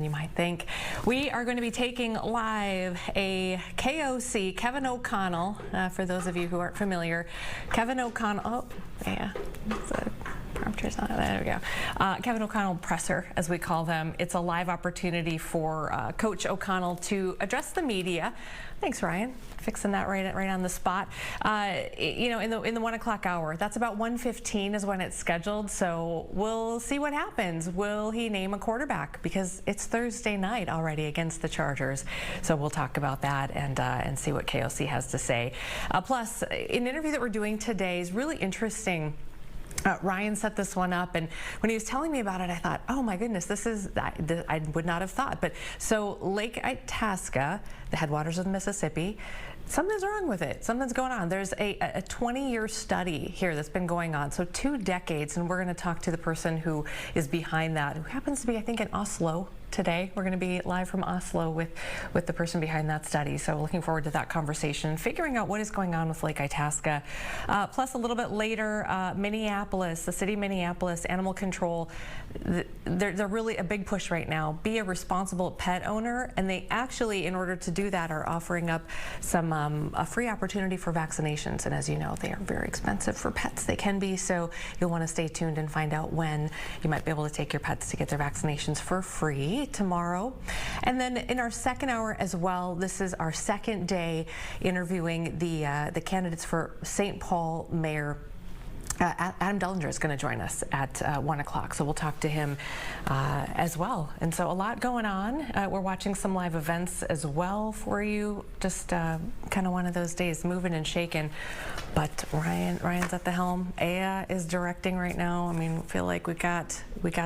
You might think. We are going to be taking live a KOC, Kevin O'Connell, for those of you who aren't familiar. Kevin O'Connell, oh, yeah, the prompter's on, there we go. Kevin O'Connell presser, as we call them. It's a live opportunity for Coach O'Connell to address the media. Thanks, Ryan, fixing that right on the spot. You know, in the 1 o'clock hour, that's about 1:15 is when it's scheduled. So we'll see what happens. Will he name a quarterback? Because it's Thursday night already against the Chargers. So we'll talk about that and see what KOC has to say. Plus, an interview that we're doing today is really interesting. Ryan set this one up, and when he was telling me about it, I thought, oh my goodness, this is, I would not have thought. But so Lake Itasca, the headwaters of the Mississippi, something's wrong with it. Something's going on. There's a 20-year study here that's been going on, so 2 decades, and we're going to talk to the person who is behind that, who happens to be, I think, in Oslo today. We're going to be live from Oslo with the person behind that study. So looking forward to that conversation, figuring out what is going on with Lake Itasca. Plus a little bit later, Minneapolis, the city of Minneapolis, animal control, they're really a big push right now. Be a responsible pet owner, and they actually, in order to do that, are offering up some a free opportunity for vaccinations. And as you know, they are very expensive for pets. They can be, so you'll want to stay tuned and find out when you might be able to take your pets to get their vaccinations for free tomorrow. And then in our second hour as well, this is our second day interviewing the candidates for St. Paul Mayor. Adam Dullinger is going to join us at 1 o'clock, so we'll talk to him as well. And so a lot going on. We're watching some live events as well for you. Just kind of one of those days, moving and shaking. But Ryan's at the helm. Aya is directing right now. I mean, feel like we got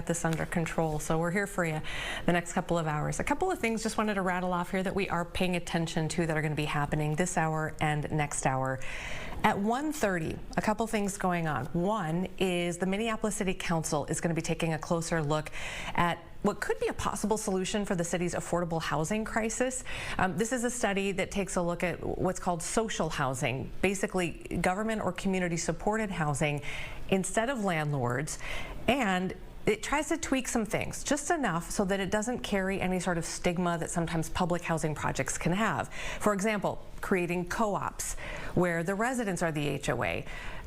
this under control. So we're here for you the next couple of hours. A couple of things just wanted to rattle off here that we are paying attention to that are going to be happening this hour and next hour. At 1:30, a couple things going on. One is the Minneapolis City Council is going to be taking a closer look at what could be a possible solution for the city's affordable housing crisis. This is a study that takes a look at what's called social housing, basically government or community supported housing instead of landlords, and it tries to tweak some things, just enough so that it doesn't carry any sort of stigma that sometimes public housing projects can have. For example, creating co-ops where the residents are the HOA.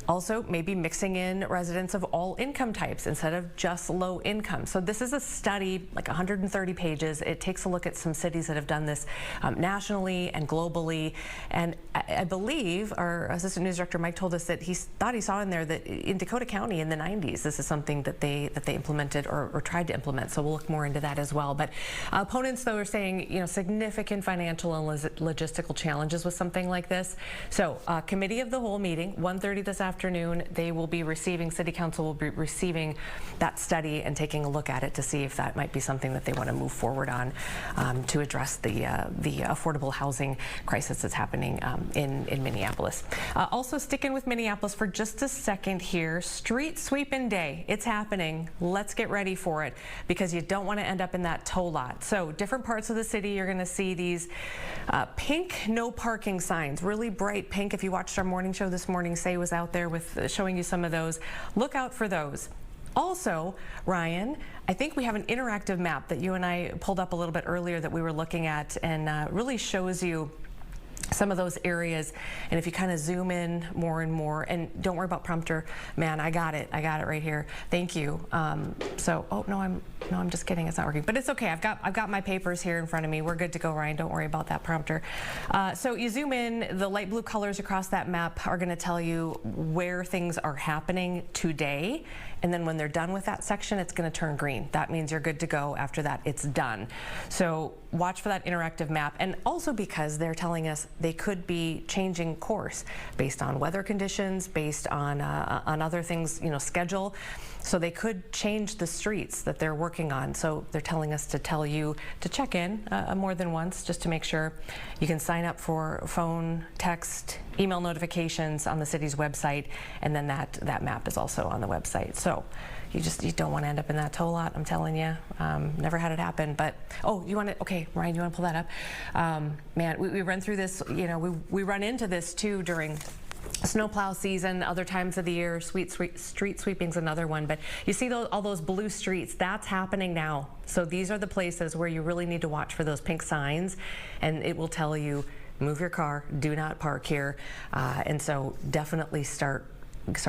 Also, maybe mixing in residents of all income types instead of just low income. So this is a study, like 130 pages. It takes a look at some cities that have done this nationally and globally. And I believe our assistant news director, Mike, told us that he thought he saw in there that in Dakota County in the 90s, this is something that they implemented or tried to implement. So we'll look more into that as well. But opponents, though, are saying, you know, significant financial and logistical challenges with something like this. So committee of the whole meeting, 1:30 this afternoon, they will be receiving, City Council will be receiving that study and taking a look at it to see if that might be something that they want to move forward on to address the affordable housing crisis that's happening in Minneapolis. Also sticking with Minneapolis for just a second here, street sweeping day, it's happening. Let's get ready for it because you don't want to end up in that tow lot. So different parts of the city, you're going to see these pink no parking signs, really bright pink. If you watched our morning show this morning, Say was out there with showing you some of those. Look out for those. Also, Ryan, I think we have an interactive map that you and I pulled up a little bit earlier that we were looking at, and really shows you some of those areas. And if you kind of zoom in more and more, and don't worry about prompter, man, I got it right here. Thank you. So, oh no, I'm just kidding. It's not working, but it's okay. I've got my papers here in front of me. We're good to go, Ryan. Don't worry about that prompter. So you zoom in, the light blue colors across that map are going to tell you where things are happening today. And then when they're done with that section, it's going to turn green. That means you're good to go. After that, it's done. So watch for that interactive map. And also because they're telling us they could be changing course based on weather conditions, based on other things, you know, schedule. So they could change the streets that they're working on. So they're telling us to tell you to check in more than once just to make sure. You can sign up for phone, text, email notifications on the city's website, and then that map is also on the website. So you don't want to end up in that tow lot, I'm telling you. Never had it happen, but oh, you want to, okay, Ryan, you want to pull that up? Man, we run through this, you know, we run into this too during snowplow season, other times of the year, street sweeping's another one. But you see all those blue streets, that's happening now. So these are the places where you really need to watch for those pink signs, and it will tell you, move your car, do not park here. And so definitely start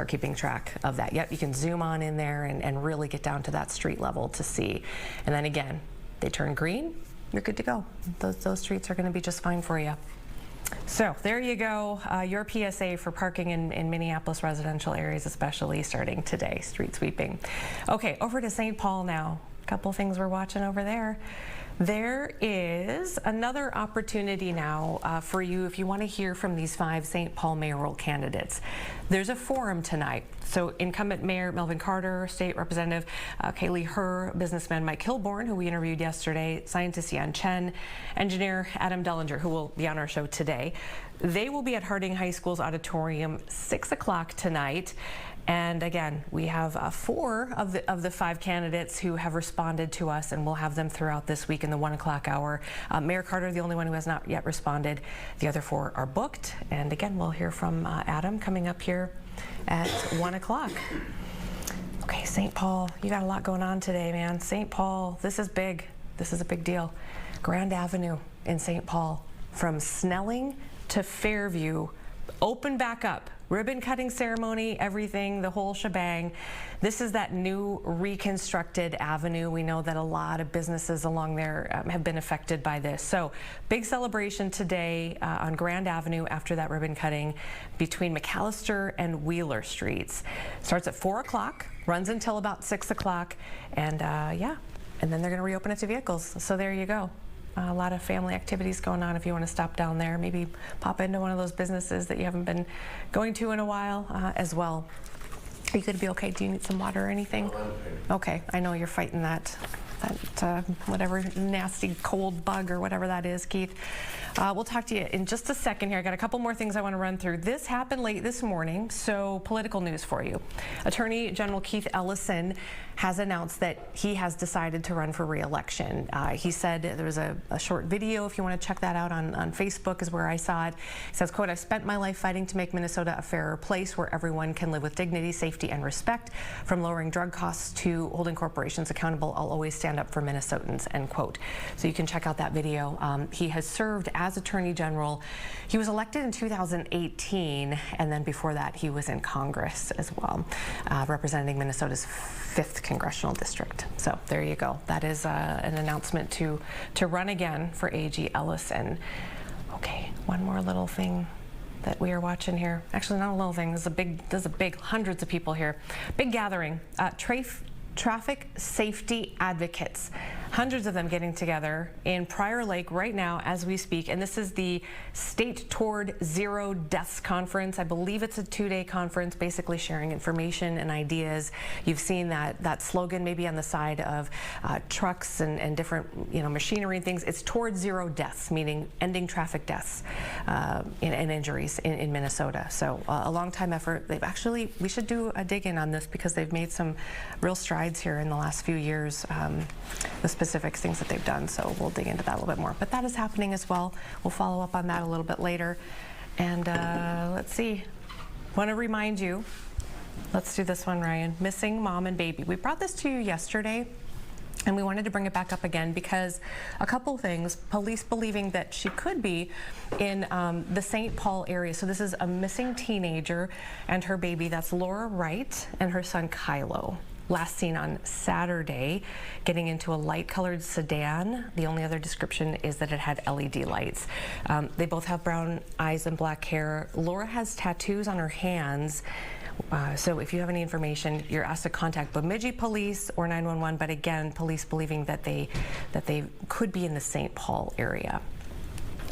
keeping track of that. Yep, you can zoom on in there and really get down to that street level to see. And then again, they turn green, you're good to go. Those streets are going to be just fine for you. So there you go, your PSA for parking in Minneapolis residential areas, especially starting today, street sweeping. Okay, over to St. Paul now. A couple things we're watching over there. There is another opportunity now for you if you want to hear from these 5 St. Paul mayoral candidates. There's a forum tonight. So incumbent Mayor Melvin Carter, State Representative Kaylee Herr, businessman Mike Kilborn, who we interviewed yesterday, scientist Yan Chen, engineer Adam Dullinger, who will be on our show today. They will be at Harding High School's auditorium 6 o'clock tonight. And again, we have 4 of the 5 candidates who have responded to us, and we'll have them throughout this week in the 1 o'clock hour. Mayor Carter, the only one who has not yet responded. The other 4 are booked. And again, we'll hear from Adam coming up here at 1 o'clock. Okay, St. Paul, you got a lot going on today, man. St. Paul, this is big. This is a big deal. Grand Avenue in St. Paul, from Snelling to Fairview, open back up. Ribbon cutting ceremony, everything, the whole shebang. This is that new reconstructed avenue. We know that a lot of businesses along there have been affected by this. So big celebration today on Grand Avenue after that ribbon cutting between McAllister and Wheeler Streets. Starts at 4 o'clock, runs until about 6 o'clock, and yeah, and then they're gonna reopen it to vehicles. So there you go. A lot of family activities going on if you want to stop down there. Maybe pop into one of those businesses that you haven't been going to in a while as well. Are you going to be okay? Do you need some water or anything? Okay, I know you're fighting that whatever nasty cold bug or whatever that is, Keith. We'll talk to you in just a second here. I got a couple more things I want to run through. This happened late this morning, so political news for you. Attorney General Keith Ellison has announced that he has decided to run for re-election. He said, there was a short video, if you want to check that out on Facebook is where I saw it. He says, quote, "I've spent my life fighting to make Minnesota a fairer place where everyone can live with dignity, safety, and respect. From lowering drug costs to holding corporations accountable, I'll always stand up for Minnesotans," end quote. So you can check out that video. He has served as Attorney General. He was elected in 2018, and then before that he was in Congress as well, representing Minnesota's 5th Congressional District. So there you go. That is an announcement to run again for AG Ellison. Okay, one more little thing that we are watching here. Actually, not a little thing. This is a big, hundreds of people here. Big gathering. Traffic safety advocates. Hundreds of them getting together in Prior Lake right now as we speak, and this is the State Toward Zero Deaths Conference. I believe it's a 2-day conference, basically sharing information and ideas. You've seen that slogan maybe on the side of trucks and different machinery and things. It's Toward Zero Deaths, meaning ending traffic deaths and injuries in Minnesota. So a long time effort. We should do a dig in on this because they've made some real strides here in the last few years. The specific things that they've done, so we'll dig into that a little bit more. But that is happening as well. We'll follow up on that a little bit later. And let's see. Want to remind you, let's do this one, Ryan. Missing mom and baby. We brought this to you yesterday, and we wanted to bring it back up again because a couple things. Police believing that she could be in the St. Paul area. So this is a missing teenager and her baby. That's Laura Wright and her son Kylo. Last seen on Saturday, getting into a light-colored sedan. The only other description is that it had LED lights. They both have brown eyes and black hair. Laura has tattoos on her hands. So if you have any information, you're asked to contact Bemidji Police or 911. But again, police believing that they could be in the St. Paul area.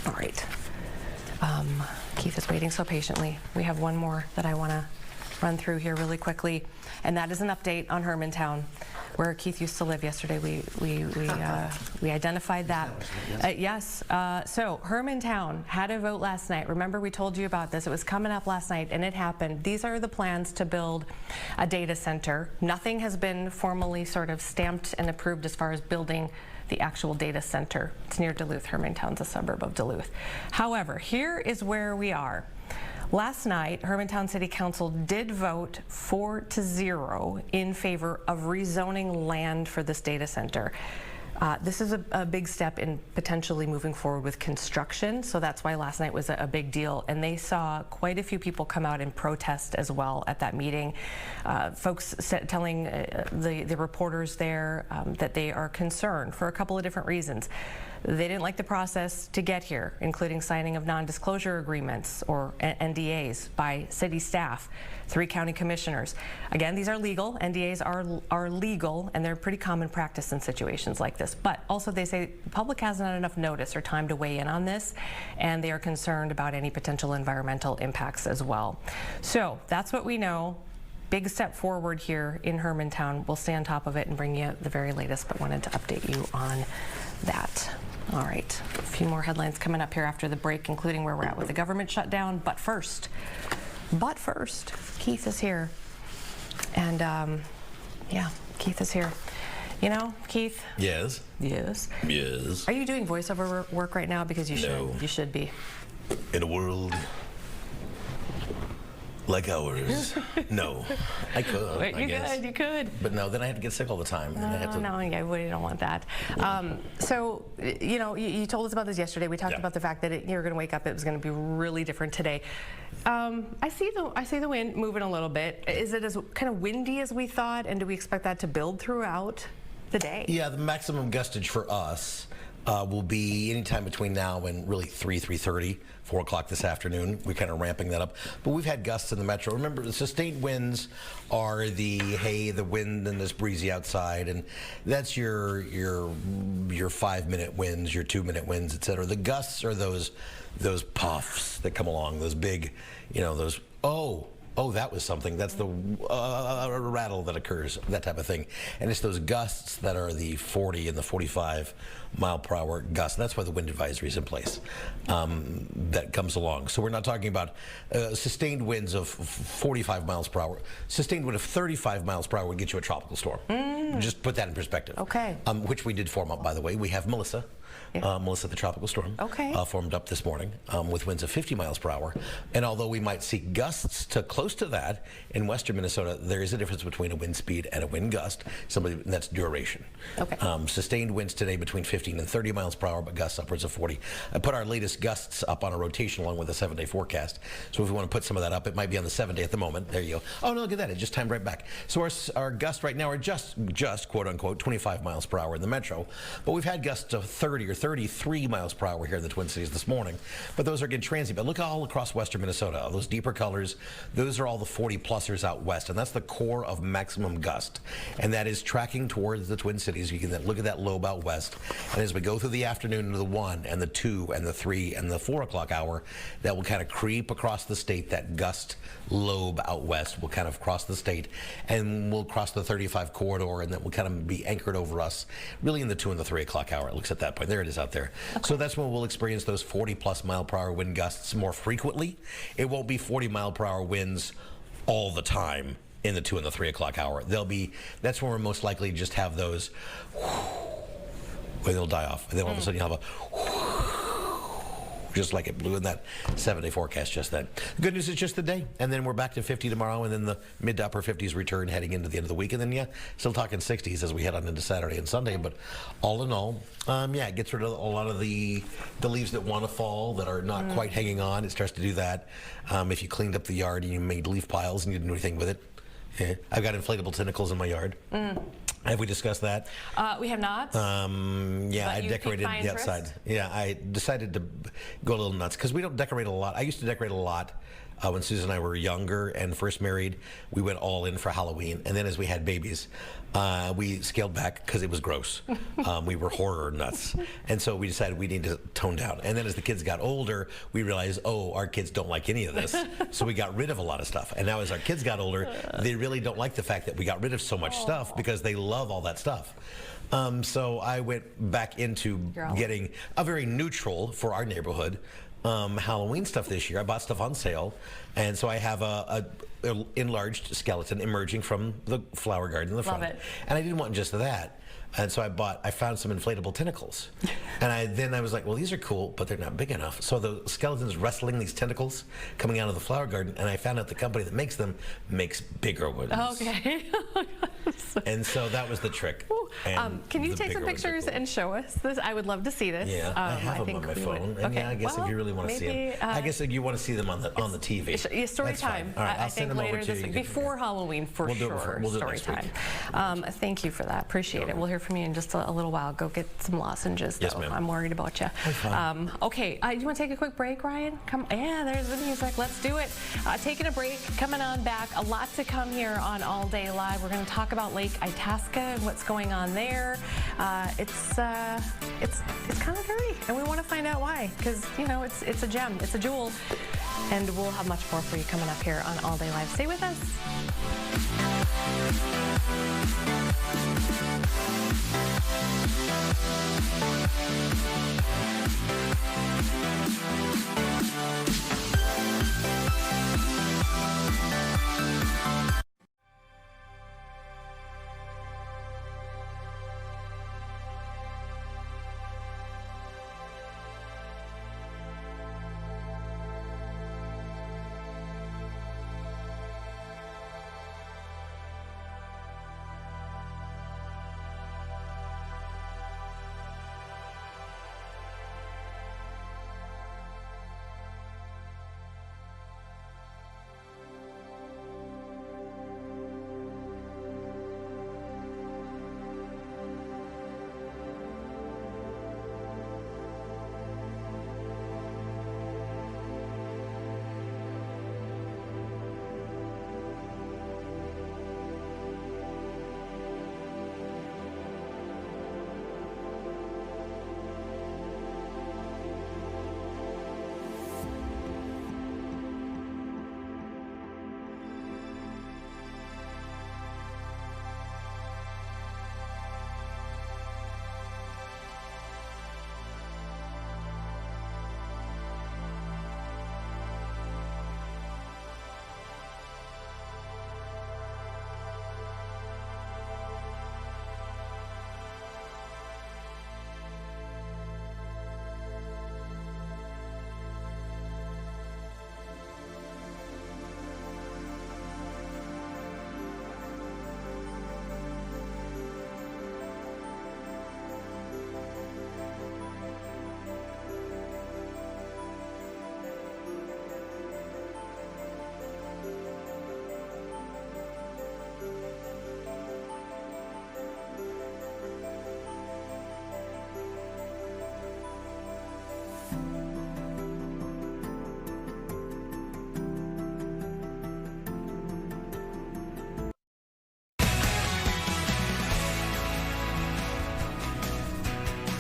All right. Keith is waiting so patiently. We have one more that I want to run through here really quickly, and that is an update on Hermantown, where Keith used to live. Yesterday we identified that. Yes, so Hermantown had a vote last night. Remember, we told you about this. It was coming up last night, and it happened. These are the plans to build a data center. Nothing has been formally sort of stamped and approved as far as building the actual data center. It's near Duluth. Hermantown's a suburb of Duluth. However, here is where we are. Last night, Hermantown City Council did vote 4-0 in favor of rezoning land for this data center. This is a big step in potentially moving forward with construction, so that's why last night was a big deal. And they saw quite a few people come out and protest as well at that meeting. Folks telling the reporters there that they are concerned for a couple of different reasons. They didn't like the process to get here, including signing of non-disclosure agreements or NDAs by city staff, 3 county commissioners. Again, these are legal. NDAs are legal, and they're pretty common practice in situations like this. But also they say the public hasn't had enough notice or time to weigh in on this, and they are concerned about any potential environmental impacts as well. So that's what we know. Big step forward here in Hermantown. We'll stay on top of it and bring you the very latest, but wanted to update you on that. All right, a few more headlines coming up here after the break, including where we're at with the government shutdown. But first, Keith is here. And yeah, Keith is here. You know, Keith? Yes. Yes. Yes. Are you doing voiceover work right now? Because you No. should. You should be. In a world like ours. No. I could, Wait, I guess. You could. But no, then I had to get sick all the time. And I had to... No, yeah, we don't want that. So, you know, you told us about this yesterday. We talked about the fact that you were going to wake up, it was going to be really different today. I see the wind moving a little bit. Is it as kind of windy as we thought, and do we expect that to build throughout the day? Yeah, the maximum gustage for us will be anytime between now and really 3:30, 4 o'clock this afternoon. We're kind of ramping that up. But we've had gusts in the metro. Remember, the sustained winds are the wind and this breezy outside, and that's your 5-minute winds, your 2-minute winds, et cetera. The gusts are those puffs that come along, those big, you know, those, oh, that was something. That's the rattle that occurs, that type of thing. And it's those gusts that are the 40 and the 45 mile per hour gusts. That's why the wind advisory is in place. That comes along. So we're not talking about sustained winds of 45 miles per hour. Sustained wind of 35 miles per hour would get you a tropical storm. Just put that in perspective. Okay. Which we did form up, by the way. We have Melissa. Melissa, the tropical storm, formed up this morning with winds of 50 miles per hour. And although we might see gusts to close to that in western Minnesota, there is a difference between a wind speed and a wind gust. That's duration. Okay. Sustained winds today between 15 and 30 miles per hour, but gusts upwards of 40. I put our latest gusts up on a rotation along with a 7-day forecast. So if we want to put some of that up, it might be on the 7-day at the moment. There you go. Oh, no, look at that. It just timed right back. So our gusts right now are just quote unquote 25 miles per hour in the metro. But we've had gusts of 30 or 33 miles per hour here in the Twin Cities this morning. But those are again transient. But look all across western Minnesota. All those deeper colors, those are all the 40-plusers out west. And that's the core of maximum gust. And that is tracking towards the Twin Cities. You can then look at that lobe out west. And as we go through the afternoon into the 1 and the 2 and the 3 and the 4 o'clock hour, that will kind of creep across the state. That gust lobe out west will kind of cross the state. And we'll cross the 35 corridor, and that will kind of be anchored over us really in the 2 and the 3 o'clock hour. It looks at that point. There it is out there. Okay. So that's when we'll experience those 40-plus mile per hour wind gusts more frequently. It won't be 40 mile per hour winds all the time in the 2 and the 3 o'clock hour. That's when we're most likely to just have those where they'll die off. And then all of a sudden you'll have just like it blew in that 7-day forecast just then. The good news is just the day, and then we're back to 50 tomorrow, and then the mid to upper 50s return heading into the end of the week, and then still talking 60s as we head on into Saturday and Sunday. But all in all, it gets rid of a lot of the leaves that want to fall that are not quite hanging on. It starts to do that. If you cleaned up the yard and you made leaf piles and you didn't do anything with it, I've got inflatable tentacles in my yard. Have we discussed that? We have not. I decorated the outside. Yeah, I decided to go a little nuts because we don't decorate a lot. I used to decorate a lot when Susan and I were younger and first married. We went all in for Halloween, and then as we had babies, we scaled back because it was gross. We were horror nuts, and so we decided we need to tone down. And then as the kids got older, we realized, our kids don't like any of this, so we got rid of a lot of stuff. And now as our kids got older, they really don't like the fact that we got rid of so much stuff because they love all that stuff. So I went back into getting a very neutral for our neighborhood Halloween stuff this year. I bought stuff on sale, and so I have a enlarged skeleton emerging from the flower garden in the front. Love it. And I didn't want just that. And so I found some inflatable tentacles. And then I was like, well, these are cool, but they're not big enough. So the skeleton's wrestling these tentacles coming out of the flower garden, and I found out the company that makes them makes bigger ones. Okay. And so that was the trick. Can you take some pictures and show us this? I would love to see this. Yeah, I have them on my phone. And yeah, I guess if you really want to see them, I guess if you want to see them on the TV. Story time. All right, I'll send them later over to you. Before Halloween, for sure. We'll do story time. Thank you for that. Appreciate it. We'll hear from you in just a little while. Go get some lozenges, though. Yes, ma'am. I'm worried about you. Okay, you want to take a quick break, Ryan? Come. Yeah, there's the music. Let's do it. Taking a break. Coming on back. A lot to come here on All Day Live. We're going to talk about Lake Itasca and what's going on there. It's kind of dirty, and we want to find out why. Because it's a gem. It's a jewel. And we'll have much more for you coming up here on All Day Live. Stay with us.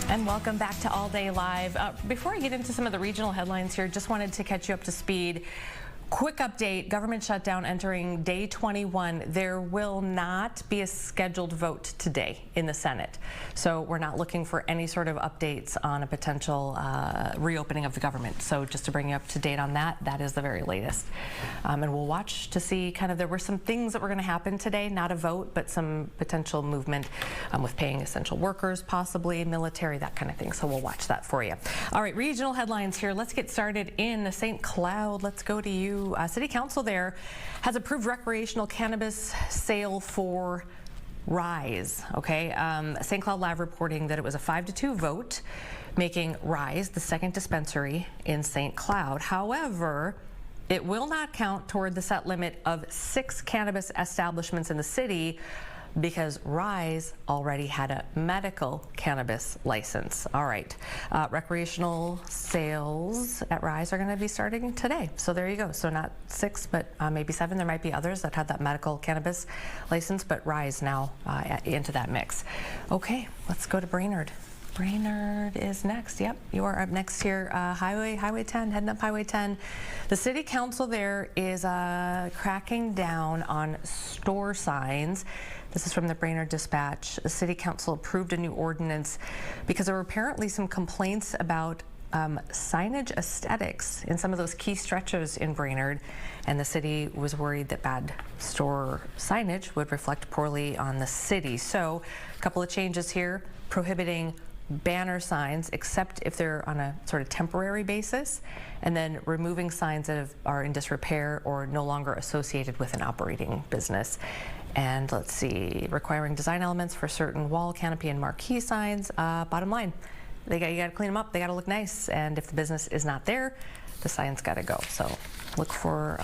And welcome back to All Day Live. Before I get into some of the regional headlines here, just wanted to catch you up to speed. Quick update, government shutdown entering day 21. There will not be a scheduled vote today in the Senate. So we're not looking for any sort of updates on a potential reopening of the government. So just to bring you up to date on that, that is the very latest. And we'll watch to see there were some things that were going to happen today, not a vote, but some potential movement with paying essential workers, possibly military, that kind of thing. So we'll watch that for you. All right, regional headlines here. Let's get started in St. Cloud. Let's go to you. City Council there has approved recreational cannabis sale for Rise. Okay, St. Cloud Live reporting that it was a 5-2 vote, making Rise the second dispensary in St. Cloud. However, it will not count toward the set limit of 6 cannabis establishments in the city, because Rise already had a medical cannabis license. All right, recreational sales at Rise are going to be starting today. So there you go. So not 6, but maybe 7. There might be others that had that medical cannabis license, but Rise now into that mix. Okay, let's go to Brainerd. Brainerd is next. Yep, you are up next here. Highway 10, heading up Highway 10. The City Council there is cracking down on store signs. This is from the Brainerd Dispatch. The City Council approved a new ordinance because there were apparently some complaints about signage aesthetics in some of those key stretches in Brainerd, and the city was worried that bad store signage would reflect poorly on the city. So a couple of changes here, prohibiting banner signs except if they're on a sort of temporary basis, and then removing signs that are in disrepair or no longer associated with an operating business. And let's see, requiring design elements for certain wall, canopy, and marquee signs. Bottom line, you got to clean them up. They got to look nice, and if the business is not there, the sign's got to go. So look for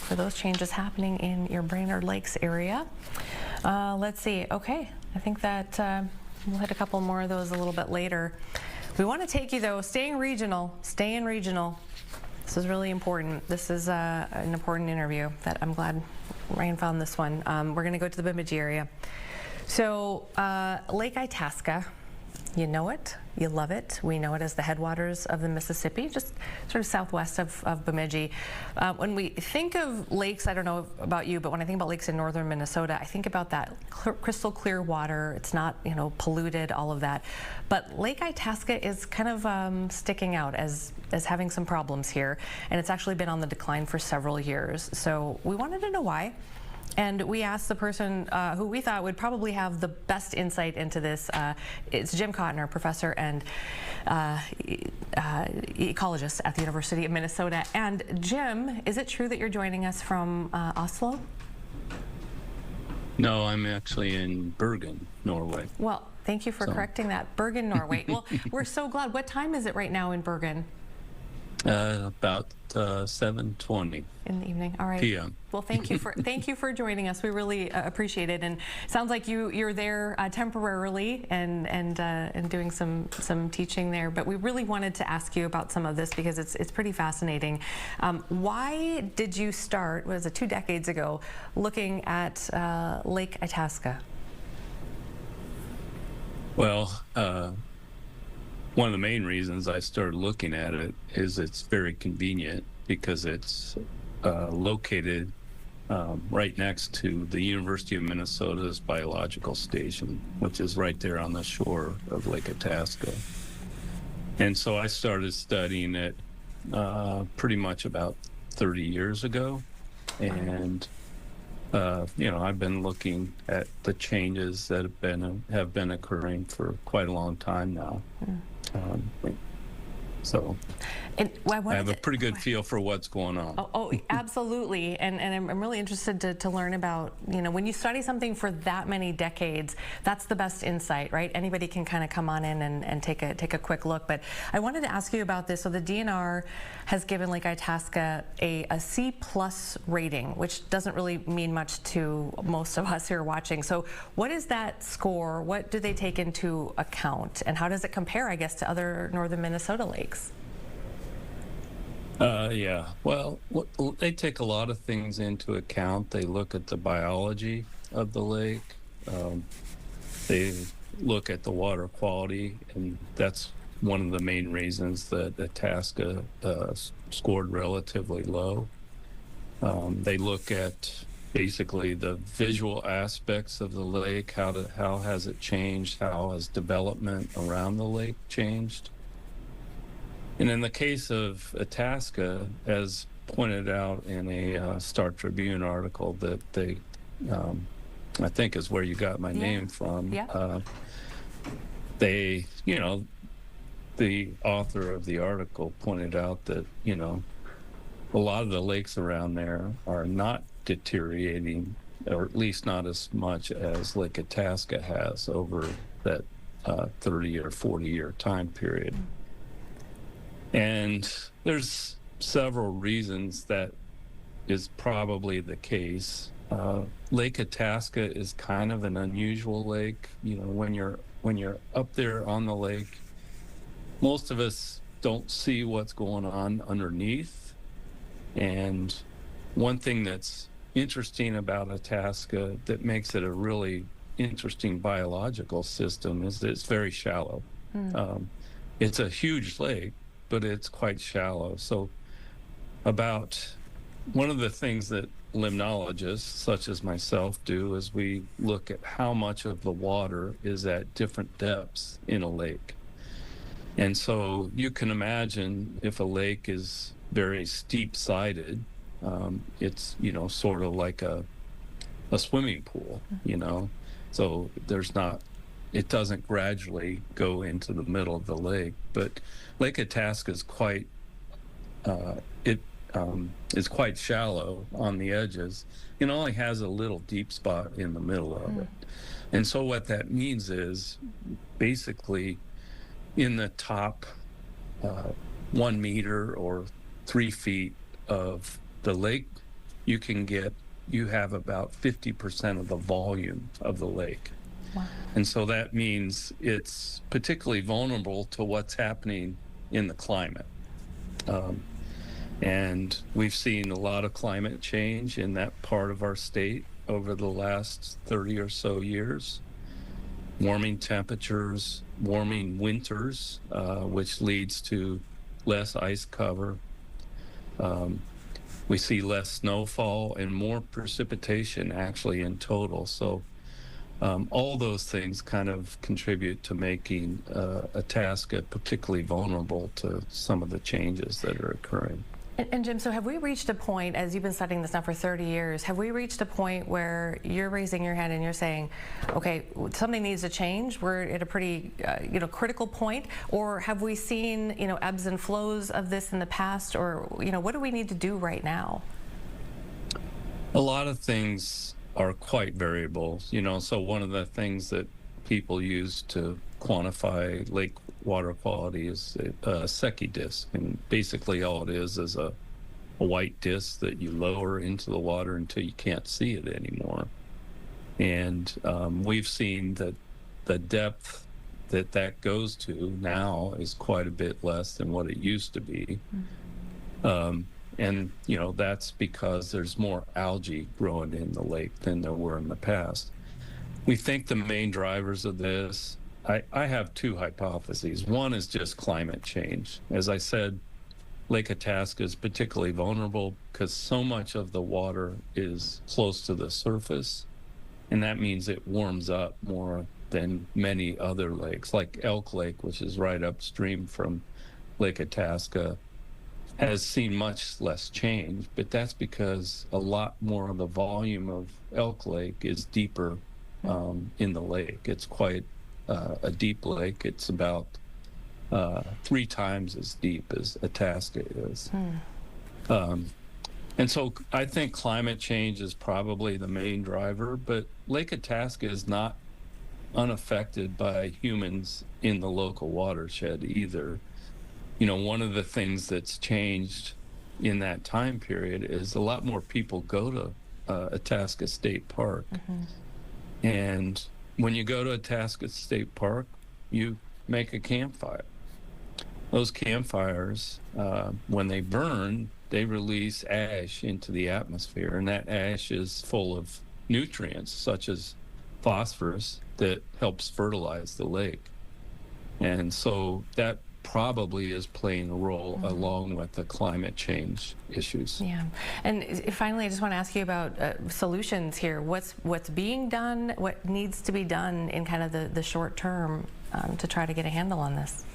those changes happening in your Brainerd Lakes area. Let's see. Okay, I think that we'll hit a couple more of those a little bit later. We want to take you though, staying regional. Stay in regional. This is really important. This is an important interview that I'm glad Ryan found this one. We're going to go to the Bemidji area. So Lake Itasca, you know it, you love it. We know it as the headwaters of the Mississippi, just sort of southwest of Bemidji. When we think of lakes, I don't know about you, but when I think about lakes in northern Minnesota, I think about that crystal clear water. It's not, polluted, all of that. But Lake Itasca is kind of sticking out as having some problems here, and it's actually been on the decline for several years. So we wanted to know why. And we asked the person who we thought would probably have the best insight into this. It's Jim Kottner, professor and ecologist at the University of Minnesota. And Jim, is it true that you're joining us from Oslo? No, I'm actually in Bergen, Norway. Well, thank you for correcting that. Bergen, Norway. Well, we're so glad. What time is it right now in Bergen? About 7:20 in the evening. All right. p.m. Well, thank you for joining us. We really appreciate it. And it sounds like you're there temporarily and doing some teaching there. But we really wanted to ask you about some of this because it's pretty fascinating. Why did you start? Was it 2 decades ago? Looking at Lake Itasca. Well. One of the main reasons I started looking at it is it's very convenient because it's located right next to the University of Minnesota's biological station, which is right there on the shore of Lake Itasca. And so I started studying it pretty much about 30 years ago. And I've been looking at the changes that have been occurring for quite a long time now. And I have a pretty good feel for what's going on. Oh, absolutely. And I'm really interested to learn about, when you study something for that many decades, that's the best insight, right? Anybody can kind of come on in and take a quick look. But I wanted to ask you about this. So the DNR has given Lake Itasca a C+ rating, which doesn't really mean much to most of us here watching. So what is that score? What do they take into account? And how does it compare, I guess, to other northern Minnesota lakes? Yeah, well, they take a lot of things into account. They look at the biology of the lake. They look at the water quality, and that's one of the main reasons that Itasca scored relatively low. They look at basically the visual aspects of the lake, how has it changed, how has development around the lake changed. And in the case of Itasca, as pointed out in a Star Tribune article that they, I think is where you got my name from, they, the author of the article pointed out that, a lot of the lakes around there are not deteriorating, or at least not as much as Lake Itasca has over that 30 or 40-year time period. And there's several reasons that is probably the case. Lake Itasca is kind of an unusual lake. When you're up there on the lake, most of us don't see what's going on underneath. And one thing that's interesting about Itasca that makes it a really interesting biological system is that it's very shallow. It's a huge lake, but it's quite shallow. So one of the things that limnologists such as myself do is we look at how much of the water is at different depths in a lake. And so you can imagine if a lake is very steep-sided, it's, sort of like a swimming pool, So it doesn't gradually go into the middle of the lake. But Lake Itasca is is quite shallow on the edges. It only has a little deep spot in the middle of it. And so what that means is basically in the top 1 meter or 3 feet of the lake, you have about 50% of the volume of the lake. Wow. And so that means it's particularly vulnerable to what's happening in the climate. And we've seen a lot of climate change in that part of our state over the last 30 or so years. Warming temperatures, warming winters, which leads to less ice cover. We see less snowfall and more precipitation actually in total. So all those things kind of contribute to making Itasca particularly vulnerable to some of the changes that are occurring. And Jim, so have we reached a point, as you've been studying this now for 30 years, have we reached a point where you're raising your hand and you're saying, okay, something needs to change, we're at a pretty critical point, or have we seen ebbs and flows of this in the past, or what do we need to do right now? A lot of things are quite variable, so one of the things that people use to quantify lake water quality is a Secchi disc, and basically all it is a white disc that you lower into the water until you can't see it anymore. And we've seen that the depth that goes to now is quite a bit less than what it used to be. And that's because there's more algae growing in the lake than there were in the past. We think the main drivers of this, I have two hypotheses. One is just climate change. As I said, Lake Itasca is particularly vulnerable because so much of the water is close to the surface, and that means it warms up more than many other lakes, like Elk Lake, which is right upstream from Lake Itasca, has seen much less change, but that's because a lot more of the volume of Elk Lake is deeper in the lake. It's quite a deep lake. It's about 3 times as deep as Itasca is. And so I think climate change is probably the main driver, but Lake Itasca is not unaffected by humans in the local watershed either. One of the things that's changed in that time period is a lot more people go to Itasca State Park. And when you go to Itasca State Park, you make a campfire. Those campfires, when they burn, they release ash into the atmosphere, and that ash is full of nutrients such as phosphorus that helps fertilize the lake. And so that probably is playing a role along with the climate change issues. Yeah. And finally, I just want to ask you about solutions here. What's being done, what needs to be done in kind of the short term to try to get a handle on this?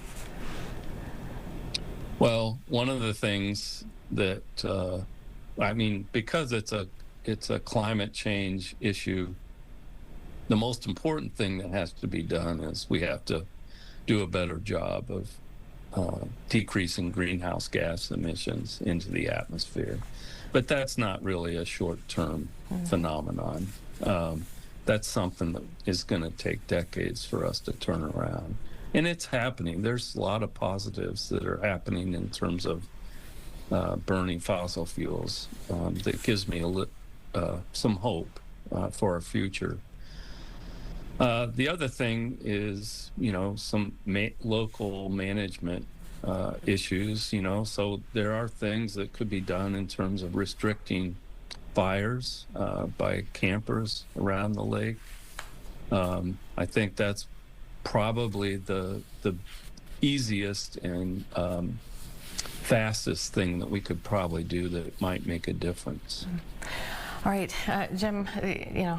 Well, one of the things that, because it's a climate change issue, the most important thing that has to be done is we have to do a better job of decreasing greenhouse gas emissions into the atmosphere. But that's not really a short-term phenomenon. That's something that is going to take decades for us to turn around. And it's happening. There's a lot of positives that are happening in terms of burning fossil fuels that gives me some hope for our future. The other thing is, some local management issues, so there are things that could be done in terms of restricting fires by campers around the lake. I think that's probably the easiest and fastest thing that we could probably do that might make a difference. All right, Jim,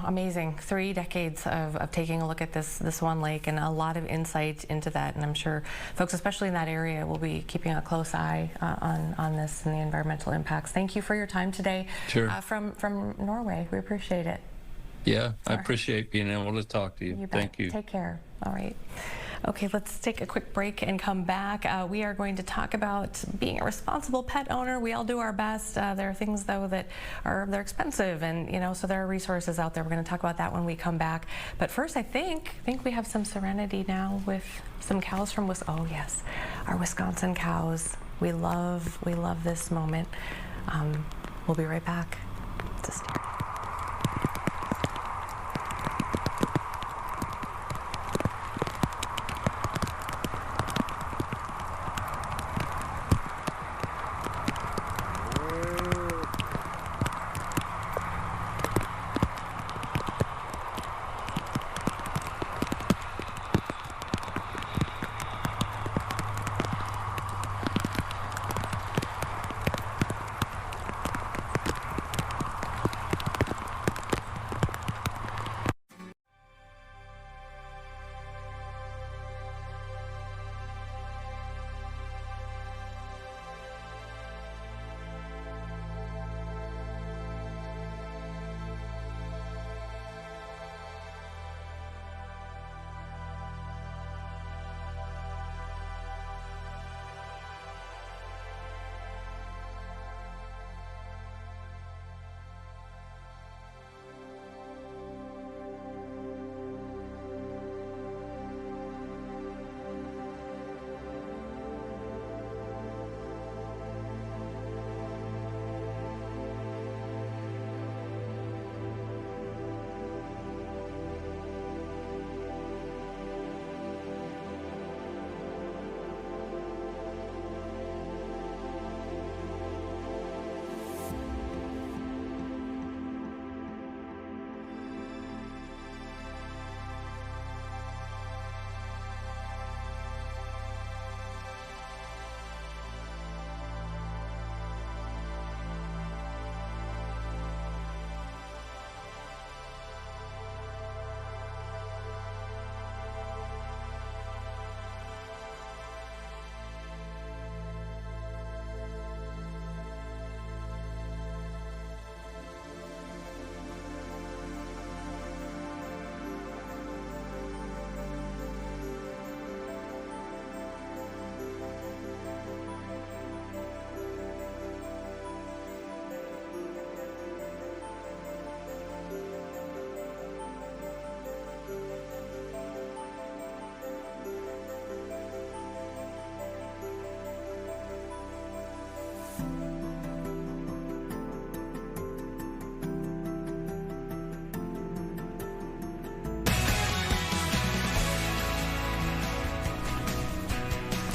amazing. 3 decades of taking a look at this one lake and a lot of insight into that. And I'm sure folks, especially in that area, will be keeping a close eye on this and the environmental impacts. Thank you for your time today. Sure. From Norway. We appreciate it. Yeah, I appreciate being able to talk to you. You bet. Thank you. Take care. All right. Okay, let's take a quick break and come back. We are going to talk about being a responsible pet owner. We all do our best. There are things, though, that they're expensive, and so there are resources out there. We're going to talk about that when we come back. But first, I think we have some serenity now with some cows from oh yes, our Wisconsin cows. We love this moment. We'll be right back. It's a steer.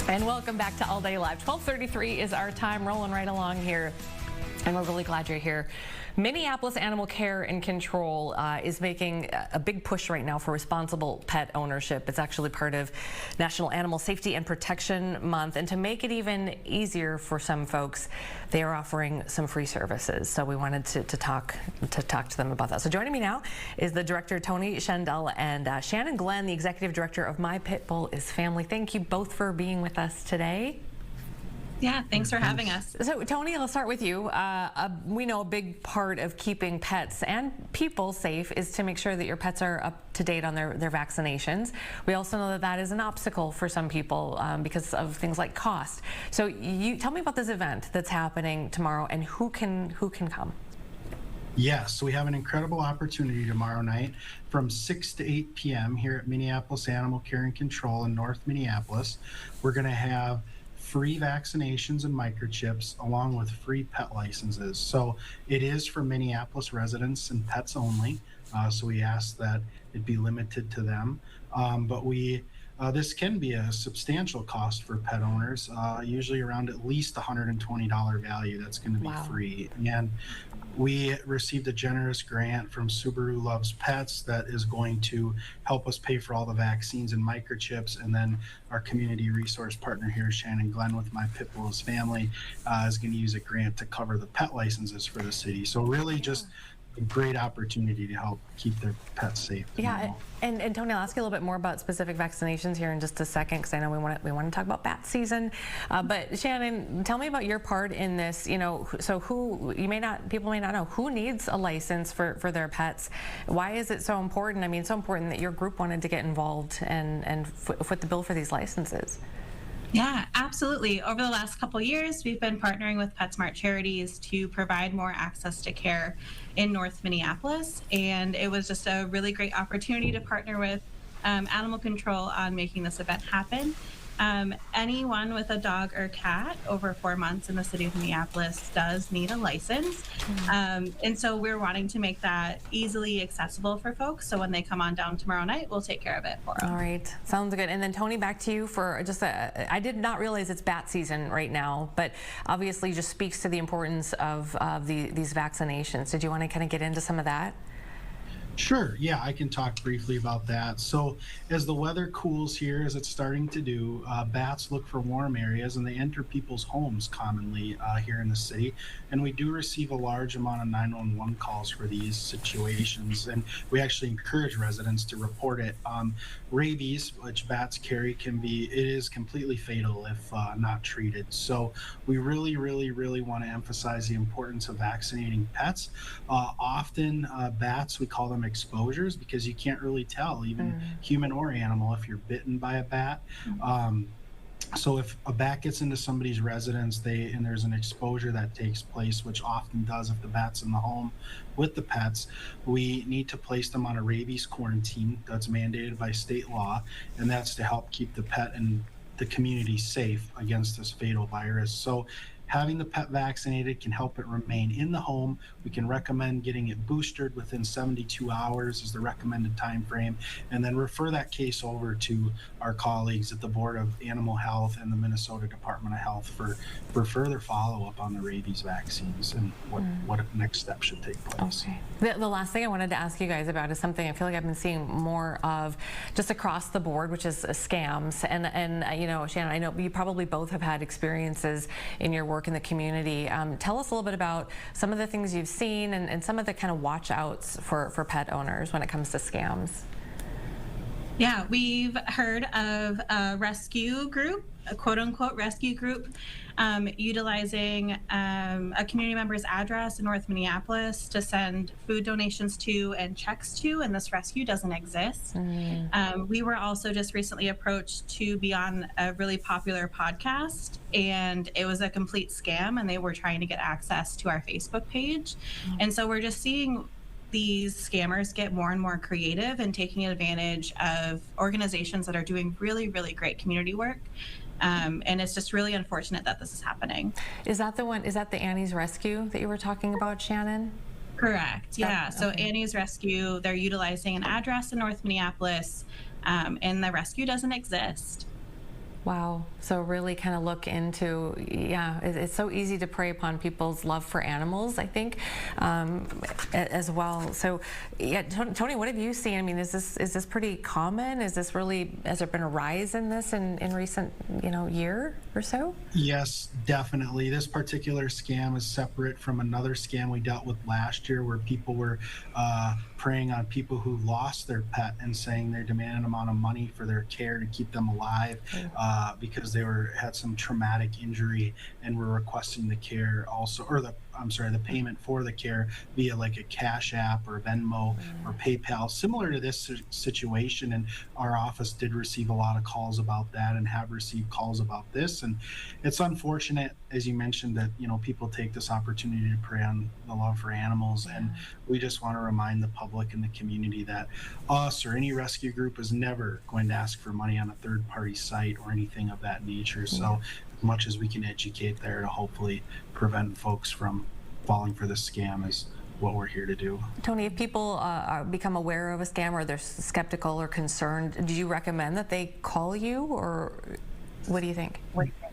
And welcome back to All Day Live. 12:33 is our time, rolling right along here. And we're really glad you're here. Minneapolis Animal Care and Control is making a big push right now for responsible pet ownership. It's actually part of National Animal Safety and Protection Month. And to make it even easier for some folks, they are offering some free services. So we wanted to talk to them about that. So joining me now is the director, Tony Shandell, and Shannon Glenn, the executive director of My Pit Bull is Family. Thank you both for being with us today. Yeah, thanks for having us. So, Tony, I'll start with you. We know a big part of keeping pets and people safe is to make sure that your pets are up to date on their vaccinations. We also know that that is an obstacle for some people because of things like cost. So, you tell me about this event that's happening tomorrow and who can come. Yes, we have an incredible opportunity tomorrow night from 6 to 8 p.m. here at Minneapolis Animal Care and Control in North Minneapolis. We're going to have free vaccinations and microchips along with free pet licenses. So it is for Minneapolis residents and pets only. So we ask that it be limited to them. But this can be a substantial cost for pet owners, usually around at least $120 value that's going to be free. And we received a generous grant from Subaru Loves Pets that is going to help us pay for all the vaccines and microchips. And then our community resource partner here, Shannon Glenn with My Pit Bull is Family, is going to use a grant to cover the pet licenses for the city. So really just a great opportunity to help keep their pets safe. Yeah, and Tony, I'll ask you a little bit more about specific vaccinations here in just a second, because I know we want to talk about bat season. But Shannon, tell me about your part in this. You know, so people may not know who needs a license for their pets. Why is it so important? I mean, it's so important that your group wanted to get involved and foot the bill for these licenses. Yeah, absolutely. Over the last couple of years, we've been partnering with PetSmart Charities to provide more access to care in North Minneapolis. And it was just a really great opportunity to partner with Animal Control on making this event happen. Anyone with a dog or cat over 4 months in the city of Minneapolis does need a license. And so we're wanting to make that easily accessible for folks. So when they come on down tomorrow night, we'll take care of it for them. All right, sounds good. And then Tony, back to you for just I did not realize it's bat season right now, but obviously just speaks to the importance of these vaccinations. Did you want to kind of get into some of that? Sure. Yeah, I can talk briefly about that. So as the weather cools here, as it's starting to do, bats look for warm areas and they enter people's homes commonly here in the city. And we do receive a large amount of 911 calls for these situations. And we actually encourage residents to report it. Rabies, which bats carry, it is completely fatal if not treated. So we really, really, really want to emphasize the importance of vaccinating pets. Often bats, we call them exposures, because you can't really tell, even human or animal, if you're bitten by a bat. So if a bat gets into somebody's residence, and there's an exposure that takes place, which often does if the bat's in the home with the pets, we need to place them on a rabies quarantine that's mandated by state law, and that's to help keep the pet and the community safe against this fatal virus. So having the pet vaccinated can help it remain in the home. We can recommend getting it boosted within 72 hours is the recommended time frame, and then refer that case over to our colleagues at the Board of Animal Health and the Minnesota Department of Health for further follow-up on the rabies vaccines and what next steps should take place. Okay. The last thing I wanted to ask you guys about is something I feel like I've been seeing more of just across the board, which is scams. And you know, Shannon, I know you probably both have had experiences in your work in the community. Tell us a little bit about some of the things you've seen and some of the kind of watch outs for pet owners when it comes to scams. Yeah, we've heard of a rescue group, a quote unquote rescue group, utilizing a community member's address in North Minneapolis to send food donations to and checks to, and this rescue doesn't exist. We were also just recently approached to be on a really popular podcast, and it was a complete scam, and they were trying to get access to our Facebook page. And so we're just seeing these scammers get more and more creative and taking advantage of organizations that are doing really, really great community work. And it's just really unfortunate that this is happening. Is that the one? Is that the Annie's Rescue that you were talking about, Shannon? Correct. Yeah. So Annie's Rescue, they're utilizing an address in North Minneapolis, and the rescue doesn't exist. Wow. So really kind of look into, yeah, it's so easy to prey upon people's love for animals, I think, as well. So yeah, Tony, what have you seen? I mean, is this pretty common? Has there been a rise in this in recent, year or so? Yes, definitely. This particular scam is separate from another scam we dealt with last year where people were preying on people who lost their pet and saying they demanded an amount of money for their care to keep them alive because they had some traumatic injury and were requesting the care also, or the payment for the care via like a Cash App or Venmo or PayPal, similar to this situation. And our office did receive a lot of calls about that and have received calls about this. And it's unfortunate, as you mentioned, that people take this opportunity to prey on the love for animals. And we just want to remind the public and the community that us or any rescue group is never going to ask for money on a third-party site or anything of that nature. So as much as we can educate there to hopefully prevent folks from falling for this scam is what we're here to do. Tony, if people become aware of a scam or they're skeptical or concerned, do you recommend that they call you, or what do you think?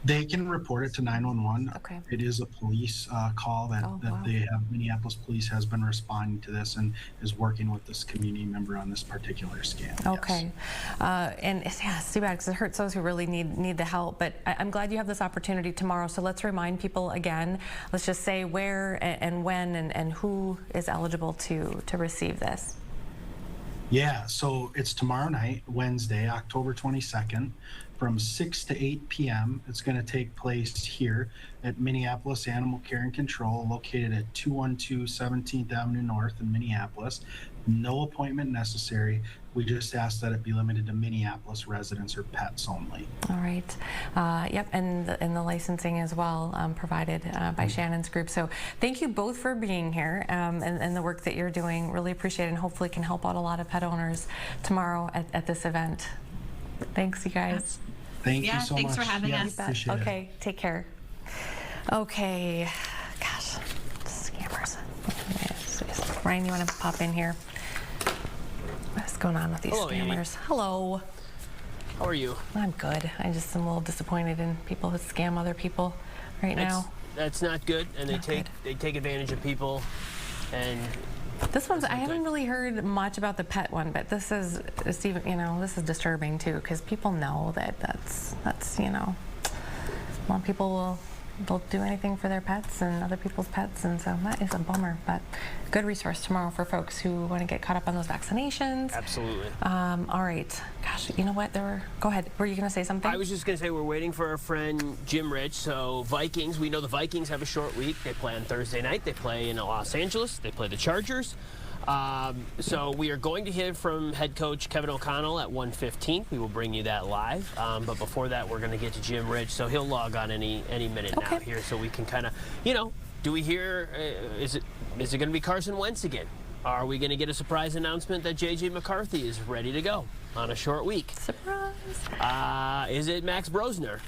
They can report it to 911. Okay. It is a police call that wow. they have. Minneapolis Police has been responding to this and is working with this community member on this particular scam. Okay. And yeah, it's too bad because it hurts those who really need the help. But I'm glad you have this opportunity tomorrow. So let's remind people again. Let's just say where and when and who is eligible to receive this. Yeah, so it's tomorrow night, Wednesday, October 22nd, from 6 to 8 p.m. It's going to take place here at Minneapolis Animal Care and Control, located at 212 17th Avenue North in Minneapolis. No appointment necessary. We just ask that it be limited to Minneapolis residents or pets only. All right. Yep, and the licensing as well provided by Shannon's group. So thank you both for being here and the work that you're doing. Really appreciate it, and hopefully can help out a lot of pet owners tomorrow at this event. Thanks, you guys. Thank you so much. Thanks for having us. Appreciate it. Okay, take care. Okay, gosh, scammers. Ryan, you want to pop in here? What's going on with these Hello, scammers? Amy. Hello. How are you? I'm good. I just am a little disappointed in people who scam other people right now. That's not good, and Not good. they take advantage of people, and This one's, I haven't good. really heard much about the pet one, but this is even, this is disturbing too, because people know that's a lot of people they'll do anything for their pets and other people's pets, and so that is a bummer, but good resource tomorrow for folks who want to get caught up on those vaccinations. absolutely. All right. Gosh, you know what? Go ahead. Were you going to say something? I was just going to say we're waiting for our friend Jim Rich. So Vikings, we know the Vikings have a short week. They play on Thursday night. They play in Los Angeles. They play the Chargers. So we are going to hear from head coach Kevin O'Connell at 1:15. We will bring you that live. But before that, we're going to get to Jim Rich. So he'll log on any minute now here, so we can kind of, do we hear? Is it going to be Carson Wentz again? Are we going to get a surprise announcement that J.J. McCarthy is ready to go on a short week? Surprise. Is it Max Brosner?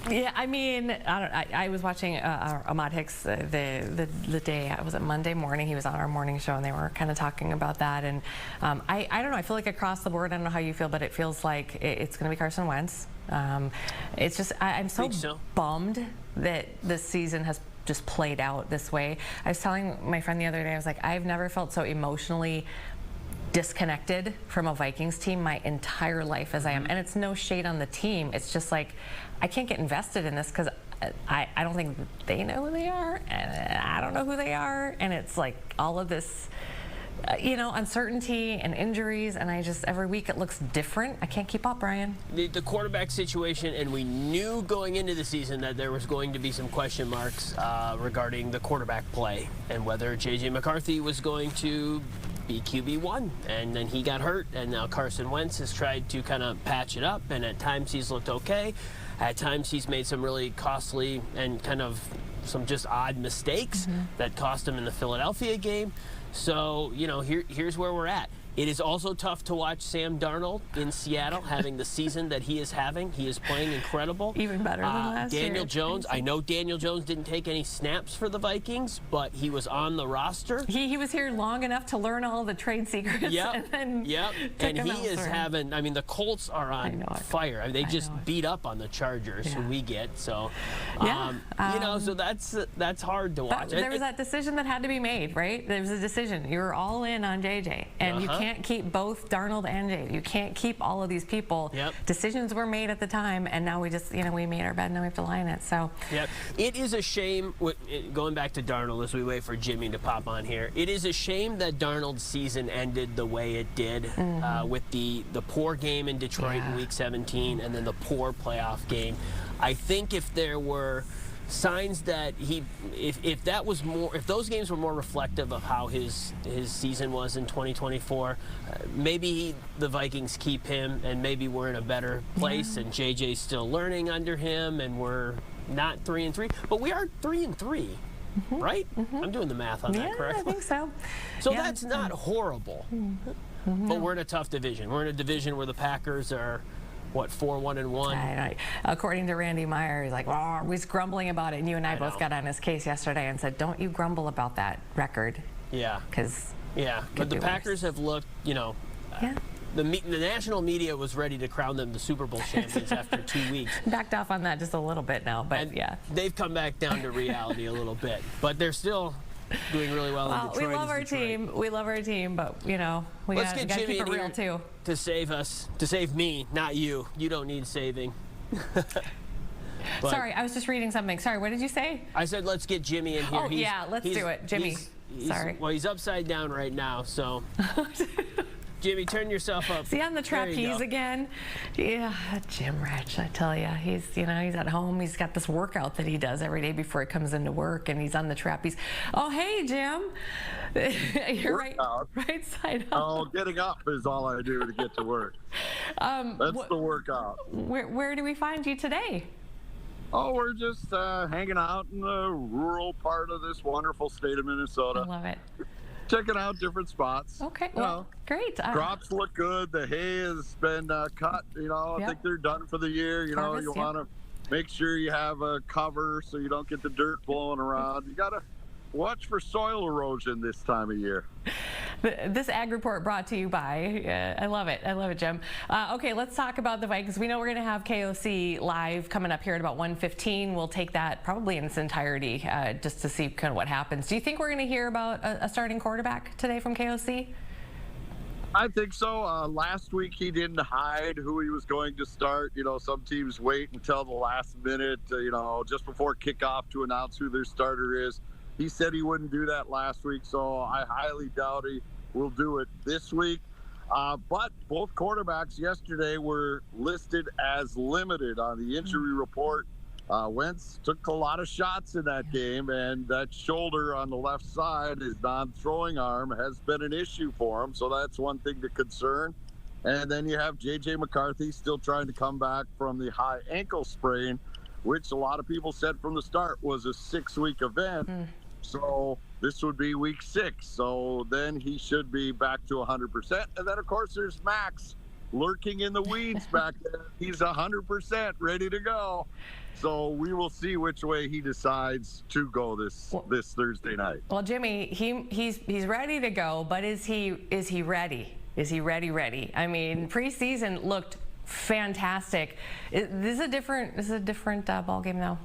Yeah, I mean, I was watching Ahmad Hicks the day, was it Monday morning? He was on our morning show, and they were kind of talking about that. And I don't know. I feel like across the board, I don't know how you feel, but it feels like it's going to be Carson Wentz. It's just I'm so bummed that this season has just played out this way. I was telling my friend the other day, I was like, I've never felt so emotionally disconnected from a Vikings team my entire life as I am. And it's no shade on the team. It's just like, I can't get invested in this because I don't think they know who they are, and I don't know who they are. And it's like all of this, uncertainty and injuries. And every week it looks different. I can't keep up, Brian. The quarterback situation, and we knew going into the season that there was going to be some question marks regarding the quarterback play and whether J.J. McCarthy was going to be QB1, and then he got hurt, and now Carson Wentz has tried to kind of patch it up, and at times he's looked okay. At times he's made some really costly and kind of some just odd mistakes that cost him in the Philadelphia game. So, here's where we're at. It is also tough to watch Sam Darnold in Seattle having the season that he is having. He is playing incredible. Even better than last year. Daniel Jones, I know Daniel Jones didn't take any snaps for the Vikings, but he was on the roster. He was here long enough to learn all the trade secrets. Yep. And then And he is having, the Colts are on fire. They just beat up on the Chargers, who we get. So, so that's hard to watch. There was that decision that had to be made, right? There was a decision. You were all in on JJ, and you can't keep both Darnold and JJ. You can't keep all of these people. Yep. Decisions were made at the time, and now we just, we made our bed, now we have to lie in it. So. Yep. It is a shame, going back to Darnold as we wait for Jimmy to pop on here, it is a shame that Darnold's season ended the way it did with the poor game in Detroit in Week 17 and then the poor playoff game. I think if there were signs that if those games were more reflective of how his season was in 2024, maybe the Vikings keep him, and maybe we're in a better place, and JJ's still learning under him, and we're not 3-3, but we are 3-3. Right? I'm doing the math on that correctly. I think so. So that's not horrible. But we're in a tough division. We're in a division where the Packers are 4-1-1. According to Randy Meyer, he's like, he's grumbling about it. And you and I both got on his case yesterday and said, don't you grumble about that record. Yeah. Because but the Packers have looked, the national media was ready to crown them the Super Bowl champions after 2 weeks. Backed off on that just a little bit now, but And yeah. they've come back down to reality a little bit, but they're still doing really well in Detroit. We love our Detroit. team. We love our team, but we Let's gotta get Jimmy keep it in real here too. to save us, to save me, not you. You don't need saving. But Sorry, I was just reading something. Sorry, what did you say? I said let's get Jimmy in here. Oh, yeah, let's do it. Jimmy, sorry. Well, he's upside down right now, so. Jimmy, turn yourself up. Is he on the There you trapeze go. again? Yeah, Jim Rich, I tell you, he's at home. He's got this workout that he does every day before he comes into work, and he's on the trapeze. Oh, hey, Jim. You're right side up. Oh, getting up is all I do to get to work. That's the workout. Where do we find you today? Oh, we're just hanging out in the rural part of this wonderful state of I Minnesota, love it. checking out different spots. Okay, You well, know, great. crops look good. The hay has been cut. I Yep. think they're done for the year. Harvest, You yep. want to make sure you have a cover so you don't get the dirt blowing around. You got to watch for soil erosion this time of year. This ag report brought to you by, I love it, Jim. Okay, let's talk about the Vikings. We know we're going to have KOC live coming up here at about 1:15. We'll take that probably in its entirety just to see kind of what happens. Do you think we're going to hear about a starting quarterback today from KOC? I think so. Last week he didn't hide who he was going to start. Some teams wait until the last minute, just before kickoff to announce who their starter is. He said he wouldn't do that last week, so I highly doubt he will do it this week. But both quarterbacks yesterday were listed as limited on the injury report. Wentz took a lot of shots in that game, and that shoulder on the left side, his non-throwing arm, has been an issue for him. So that's one thing to concern. And then you have J.J. McCarthy still trying to come back from the high ankle sprain, which a lot of people said from the start was a 6-week event. So this would be week 6. So then he should be back to 100%. And then, of course, there's Max lurking in the weeds back there. He's 100% ready to go. So we will see which way he decides to go this Thursday night. Well, Jimmy, he's ready to go, but is he ready? Is he ready? I mean, preseason looked fantastic. This is a different ball game now.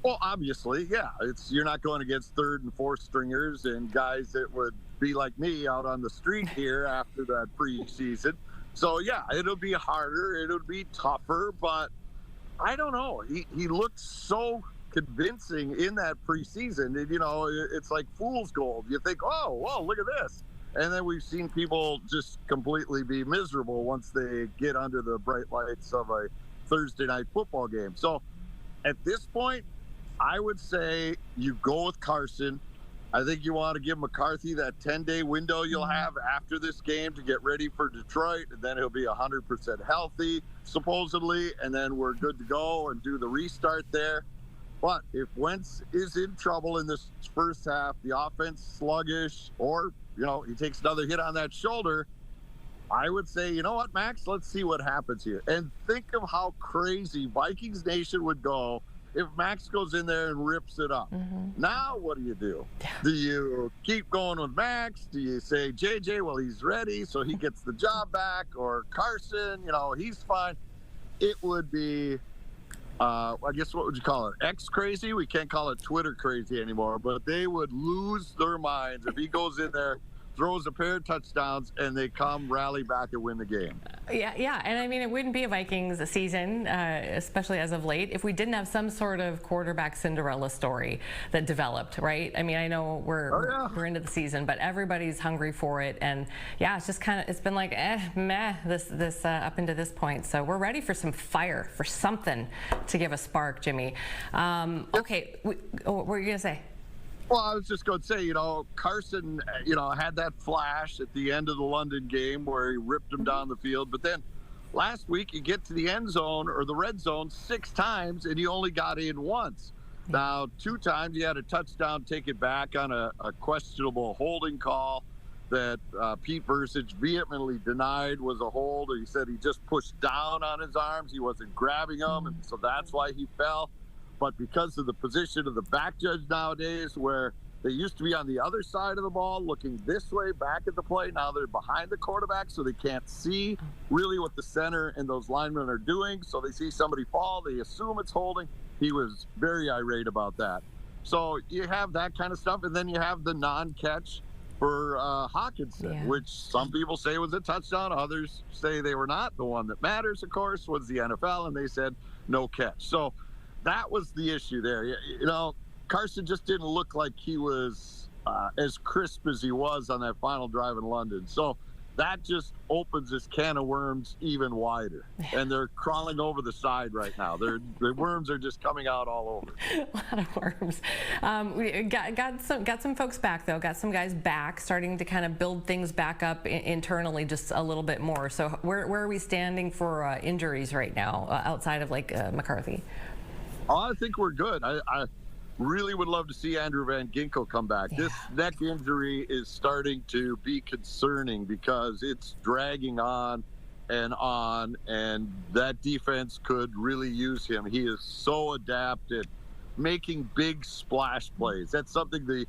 Well, obviously, yeah. You're not going against third and fourth stringers and guys that would be like me out on the street here after that preseason. So, yeah, it'll be harder. It'll be tougher. But I don't know. He looked so convincing in that preseason. And, it's like fool's gold. You think, oh, whoa, look at this. And then we've seen people just completely be miserable once they get under the bright lights of a Thursday night football game. So, at this point, I would say you go with Carson. I think you want to give McCarthy that 10-day window you'll have after this game to get ready for Detroit, and then he'll be 100% healthy, supposedly, and then we're good to go and do the restart there. But if Wentz is in trouble in this first half, the offense sluggish, or, he takes another hit on that shoulder, I would say, you know what, Max, let's see what happens here. And think of how crazy Vikings Nation would go if Max goes in there and rips it up. Now, what do you do? Do you keep going with Max? Do you say, JJ, well, he's ready, so he gets the job back? Or Carson, he's fine. It would be, I guess, what would you call it? X crazy? We can't call it Twitter crazy anymore, but they would lose their minds if he goes in there, throws a pair of touchdowns, and they come rally back and win the game. Yeah, and I mean, it wouldn't be a Vikings season, especially as of late, if we didn't have some sort of quarterback Cinderella story that developed, right? I mean, I know we're into the season, but everybody's hungry for it, and yeah, it's just it's been like meh this up into this point. So we're ready for some fire, for something to give a spark, Jimmy. Okay, what were you gonna say? Well, I was just going to say, Carson, had that flash at the end of the London game where he ripped him down the field. But then last week, you get to the end zone or the red zone 6 times, and you only got in once. Now, 2 times he had a touchdown, take it back on a questionable holding call that Pete Vercich vehemently denied was a hold. He said he just pushed down on his arms. He wasn't grabbing them, and so that's why he fell. But because of the position of the back judge nowadays, where They used to be on the other side of the ball, looking this way back at the play. Now they're behind the quarterback, so they can't see really what the center and those linemen are doing. So they see somebody fall, they assume it's holding. He was very irate about that. So you have that kind of stuff, and then you have the non-catch for Hawkinson, which some people say was a touchdown. Others say they were not. The one that matters, of course, was the NFL, and they said no catch. So that was the issue there. You know, Carson just didn't look like he was as crisp as he was on that final drive in London. So that just opens this can of worms even wider. And they're crawling over the side right now. The worms are just coming out all over. A lot of worms. We got some folks back, though. Got some guys back, starting to kind of build things back up internally just a little bit more. So where are we standing for injuries right now outside of like McCarthy? Oh, I think we're good. I really would love to see Andrew Van Ginkel come back. This neck injury is starting to be concerning because it's dragging on, and that defense could really use him. He is so adept at making big splash plays. That's something the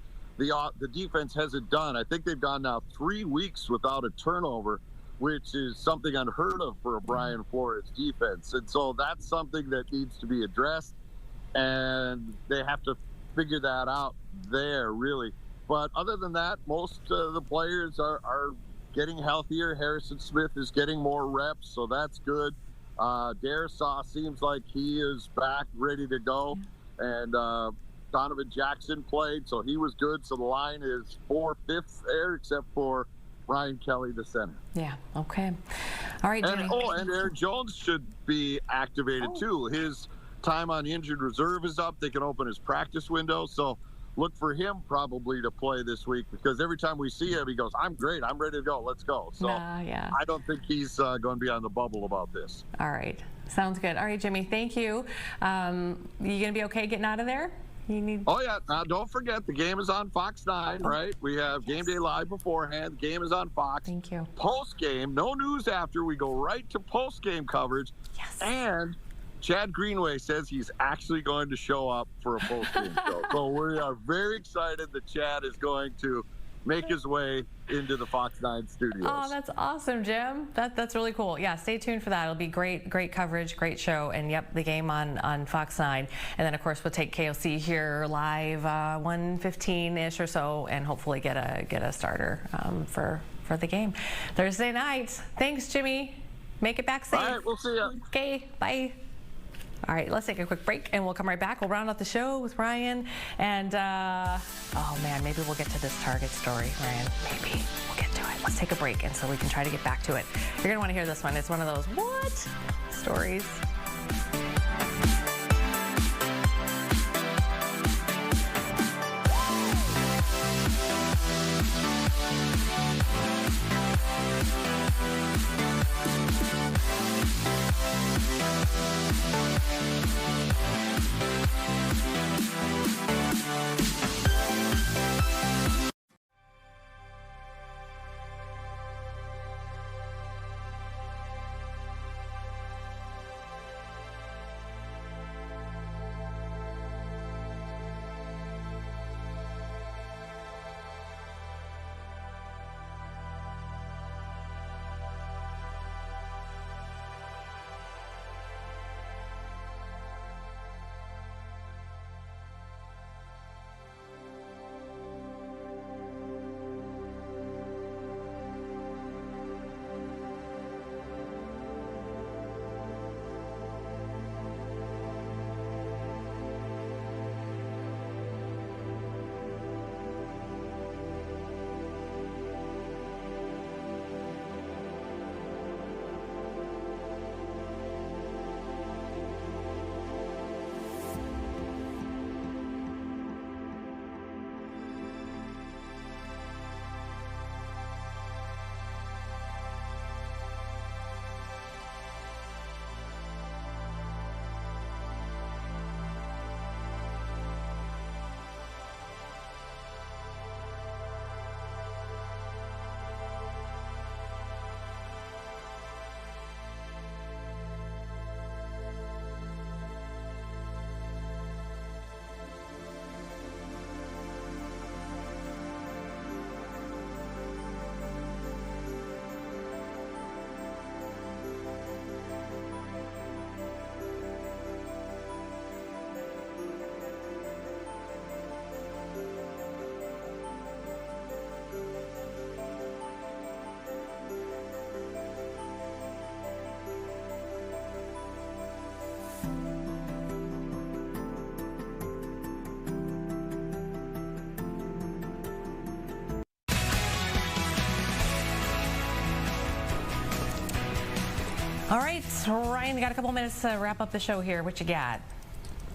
defense hasn't done. I think they've gone now 3 weeks without a turnover, which is something unheard of for a Brian Flores defense. And so that's something that needs to be addressed. And they have to figure that out there, really. But other than that, most of the players are getting healthier. Harrison Smith is getting more reps, so that's good. Darisaw seems like he is back, ready to go. And Donovan Jackson played, so he was good. So the line is 4/5 there, except for Ryan Kelly, the center. Yeah, okay. All right, Jimmy. And Aaron Jones should be activated, too. His time on injured reserve is up. They can open his practice window. So look for him probably to play this week, because every time we see him, he goes, I'm great. I'm ready to go. Let's go. So I don't think he's going to be on the bubble about this. All right. Sounds good. All right, Jimmy, thank you. You going to be okay getting out of there? Oh, yeah. Now, don't forget, the game is on Fox 9, right? We have Game Day Live beforehand. The game is on Fox. Thank you. Post-game, no news after. We go right to post-game coverage. Yes. And Chad Greenway says he's actually going to show up for a post-game show. So we are very excited that Chad is going to make his way into the Fox 9 studios. Oh, that's awesome, Jim. That's really cool. Yeah, stay tuned for that. It'll be great coverage, great show. And yep, the game on Fox 9. And then of course we'll take KOC here live 1:15-ish or so, and hopefully get a starter for the game Thursday night. Thanks, Jimmy. Make it back safe. All right, we'll see you. Okay, bye. All right, let's take a quick break, and we'll come right back. We'll round out the show with Ryan, and oh man, maybe we'll get to this Target story, Ryan. Maybe we'll get to it. Let's take a break, and so we can try to get back to it. You're gonna want to hear this one. It's one of those what stories. All right, Ryan, you got a couple minutes to wrap up the show here. What you got?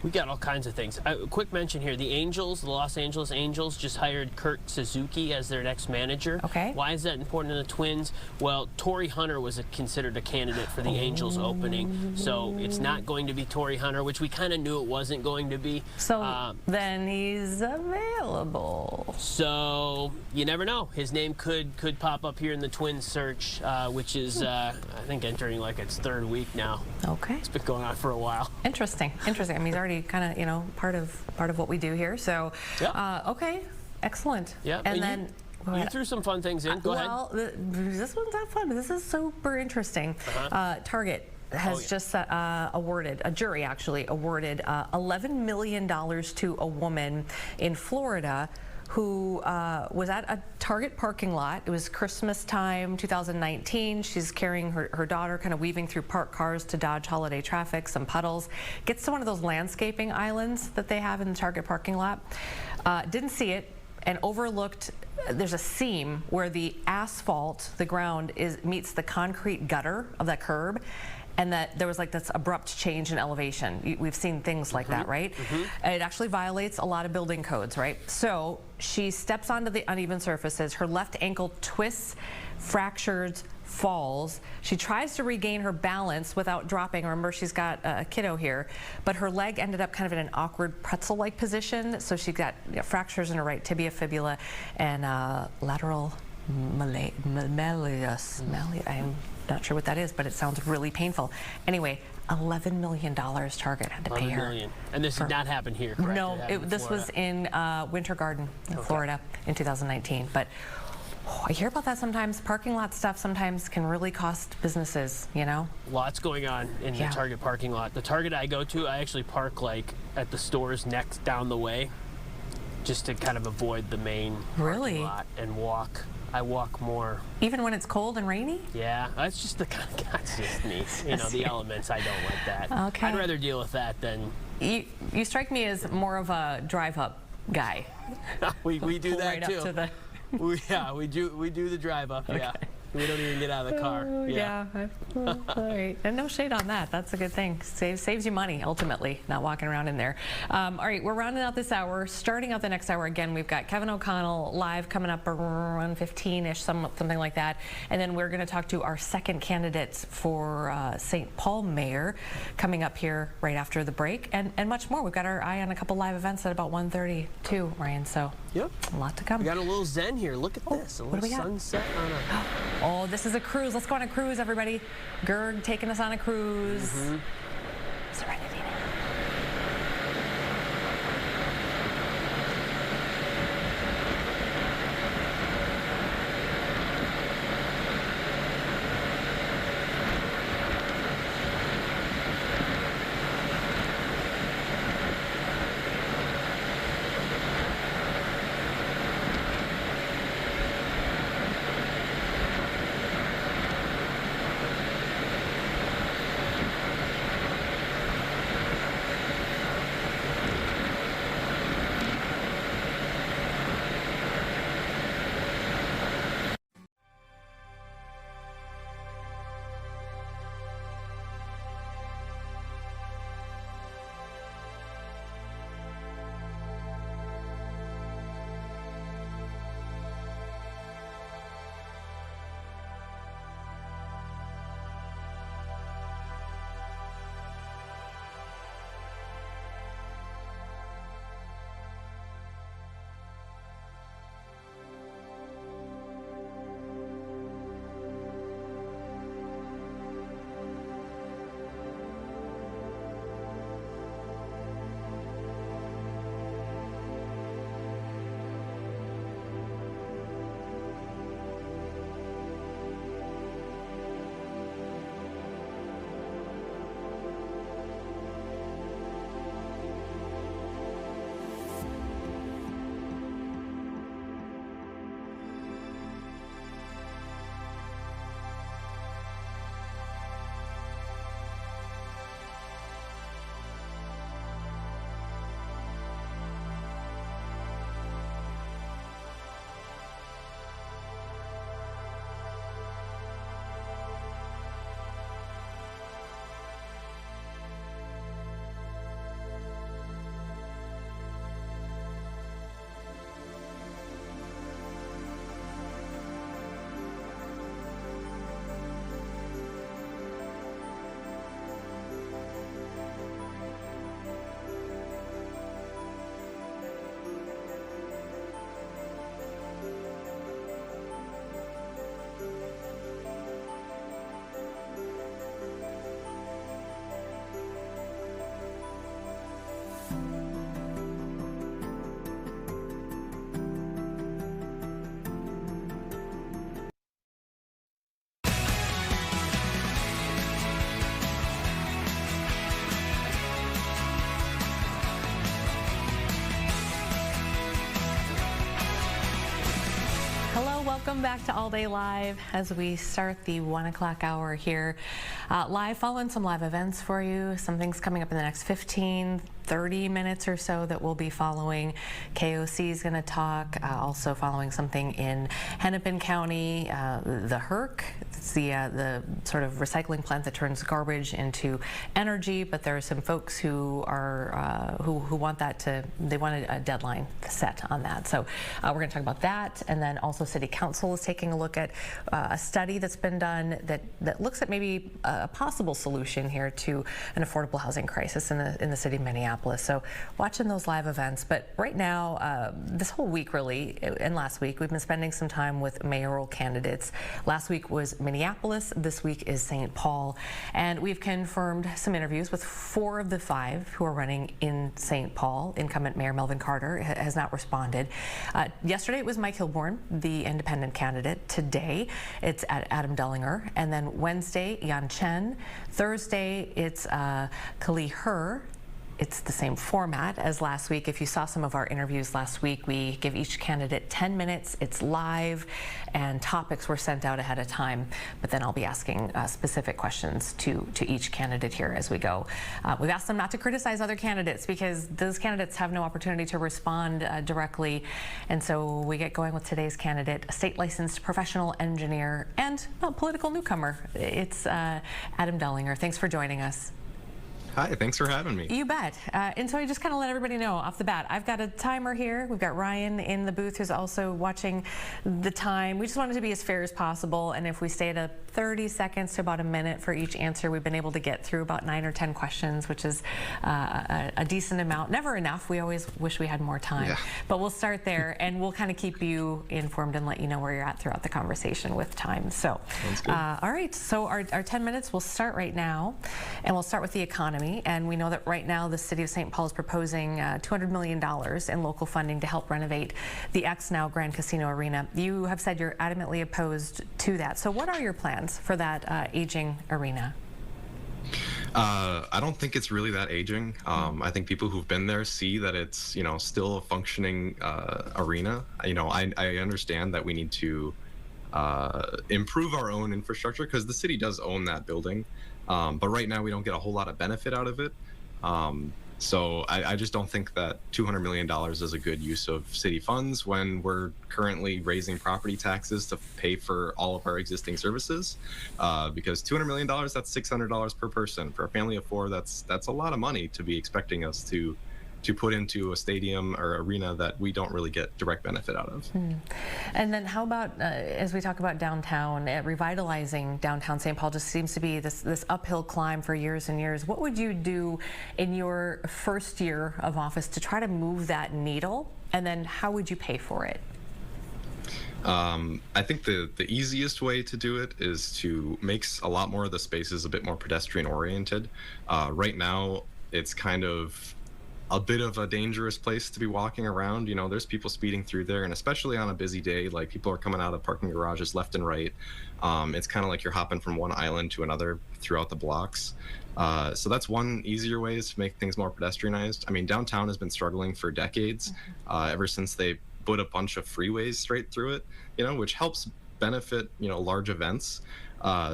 We got all kinds of things. Quick mention here. The Angels, the Los Angeles Angels, just hired Kurt Suzuki as their next manager. Okay. Why is that important to the Twins? Well, Torrey Hunter was considered a candidate for the Angels opening, so it's not going to be Torrey Hunter, which we kind of knew it wasn't going to be. So then he's available. So you never know. His name could pop up here in the Twins search, which is, I think, entering like its 3rd week now. Okay. It's been going on for a while. Interesting. I mean, he's already kind of, part of what we do here. So, Yeah. Okay, excellent. Yeah. And then you threw some fun things in. Go ahead. Well, this one's not fun, but this is super interesting. Target has just awarded, a jury actually awarded $11 million to a woman in Florida who was at a Target parking lot. It was Christmas time, 2019. She's carrying her daughter, kind of weaving through parked cars to dodge holiday traffic, some puddles. Gets to one of those landscaping islands that they have in the Target parking lot. Didn't see it and overlooked, there's a seam where the asphalt, the ground, meets the concrete gutter of that curb. And that there was like this abrupt change in elevation. We've seen things like that, right? It actually violates a lot of building codes, right? So she steps onto the uneven surfaces. Her left ankle twists, fractures, falls. She tries to regain her balance without dropping. Remember, she's got a kiddo here, but her leg ended up kind of in an awkward pretzel-like position. So she got fractures in her right tibia, fibula, and lateral malleus. I'm not sure what that is, but it sounds really painful. Anyway, $11 million Target had to pay her. And this did not happen here, correct? No, this was in Winter Garden, in Florida, in 2019. But I hear about that sometimes. Parking lot stuff sometimes can really cost businesses, Lots going on in the Target parking lot. The Target I go to, I actually park like at the stores next down the way, just to kind of avoid the main parking lot and walk. I walk more. Even when it's cold and rainy? Yeah, that's just that's just me. The elements, I don't like that. Okay. I'd rather deal with that than... You strike me as more of a drive-up guy. we do that right too. Up to the... we do the drive-up, yeah. We don't even get out of the car. All right. And no shade on that. That's a good thing. Saves you money, ultimately, not walking around in there. All right, we're rounding out this hour. Starting out the next hour, again, we've got Kevin O'Connell live coming up around 15-ish, something like that. And then we're going to talk to our second candidates for St. Paul mayor coming up here right after the break, and much more. We've got our eye on a couple live events at about 1:30 too, Ryan. So a lot to come. We got a little zen here. Look at this. A little sunset on a... Oh, this is a cruise. Let's go on a cruise, everybody. Gerg taking us on a cruise. Serenity. Welcome back to All Day Live as we start the 1 o'clock hour here. Live, following some live events for you. Some things coming up in the next 30 minutes or so that we'll be following. KOC is going to talk, also following something in Hennepin County, the HERC. It's the sort of recycling plant that turns garbage into energy, but there are some folks who are who want that they want a deadline set on that. So we're going to talk about that, and then also City Council is taking a look at a study that's been done that looks at maybe a possible solution here to an affordable housing crisis in the city of Minneapolis. So watching those live events. But right now, this whole week really, and last week, we've been spending some time with mayoral candidates. Last week was Minneapolis. This week is St. Paul. And we've confirmed some interviews with 4 of the 5 who are running in St. Paul. Incumbent Mayor Melvin Carter has not responded. Yesterday it was Mike Hilborn, the independent candidate. Today it's Adam Dullinger. And then Wednesday, Yan Chen. Thursday it's Kali Her. It's the same format as last week. If you saw some of our interviews last week, we give each candidate 10 minutes. It's live, and topics were sent out ahead of time. But then I'll be asking specific questions to each candidate here as we go. We've asked them not to criticize other candidates because those candidates have no opportunity to respond directly. And so we get going with today's candidate, a state-licensed professional engineer and a political newcomer. It's Adam Dullinger. Thanks for joining us. Hi, thanks for having me. You bet. And so I just kind of let everybody know off the bat, I've got a timer here. We've got Ryan in the booth who's also watching the time. We just wanted to be as fair as possible. And if we stay at 30 seconds to about a minute for each answer, we've been able to get through about 9 or 10 questions, which is a decent amount. Never enough. We always wish we had more time. Yeah. But we'll start there, and we'll kind of keep you informed and let you know where you're at throughout the conversation with time. So, all right. So our 10 minutes will start right now, and we'll start with the economy. And we know that right now the city of St. Paul is proposing $200 million in local funding to help renovate the Now Grand Casino Arena. You have said you're adamantly opposed to that. So what are your plans for that aging arena? I don't think it's really that aging. I think people who've been there see that it's, still a functioning arena. I understand that we need to improve our own infrastructure because the city does own that building. But right now we don't get a whole lot of benefit out of it. So I just don't think that $200 million is a good use of city funds when we're currently raising property taxes to pay for all of our existing services. Because $200 million, that's $600 per person. For a family of 4, that's a lot of money to be expecting us to put into a stadium or arena that we don't really get direct benefit out of. And then how about, as we talk about downtown, revitalizing downtown St. Paul just seems to be this uphill climb for years and years. What would you do in your first year of office to try to move that needle? And then how would you pay for it? I think the easiest way to do it is to make a lot more of the spaces a bit more pedestrian oriented. Right now, it's kind of a bit of a dangerous place to be walking around. There's people speeding through there, and especially on a busy day, like people are coming out of parking garages left and right. It's kind of like you're hopping from one island to another throughout the blocks. So that's one easier way is to make things more pedestrianized. I mean, downtown has been struggling for decades, ever since they put a bunch of freeways straight through it, which helps benefit, large events.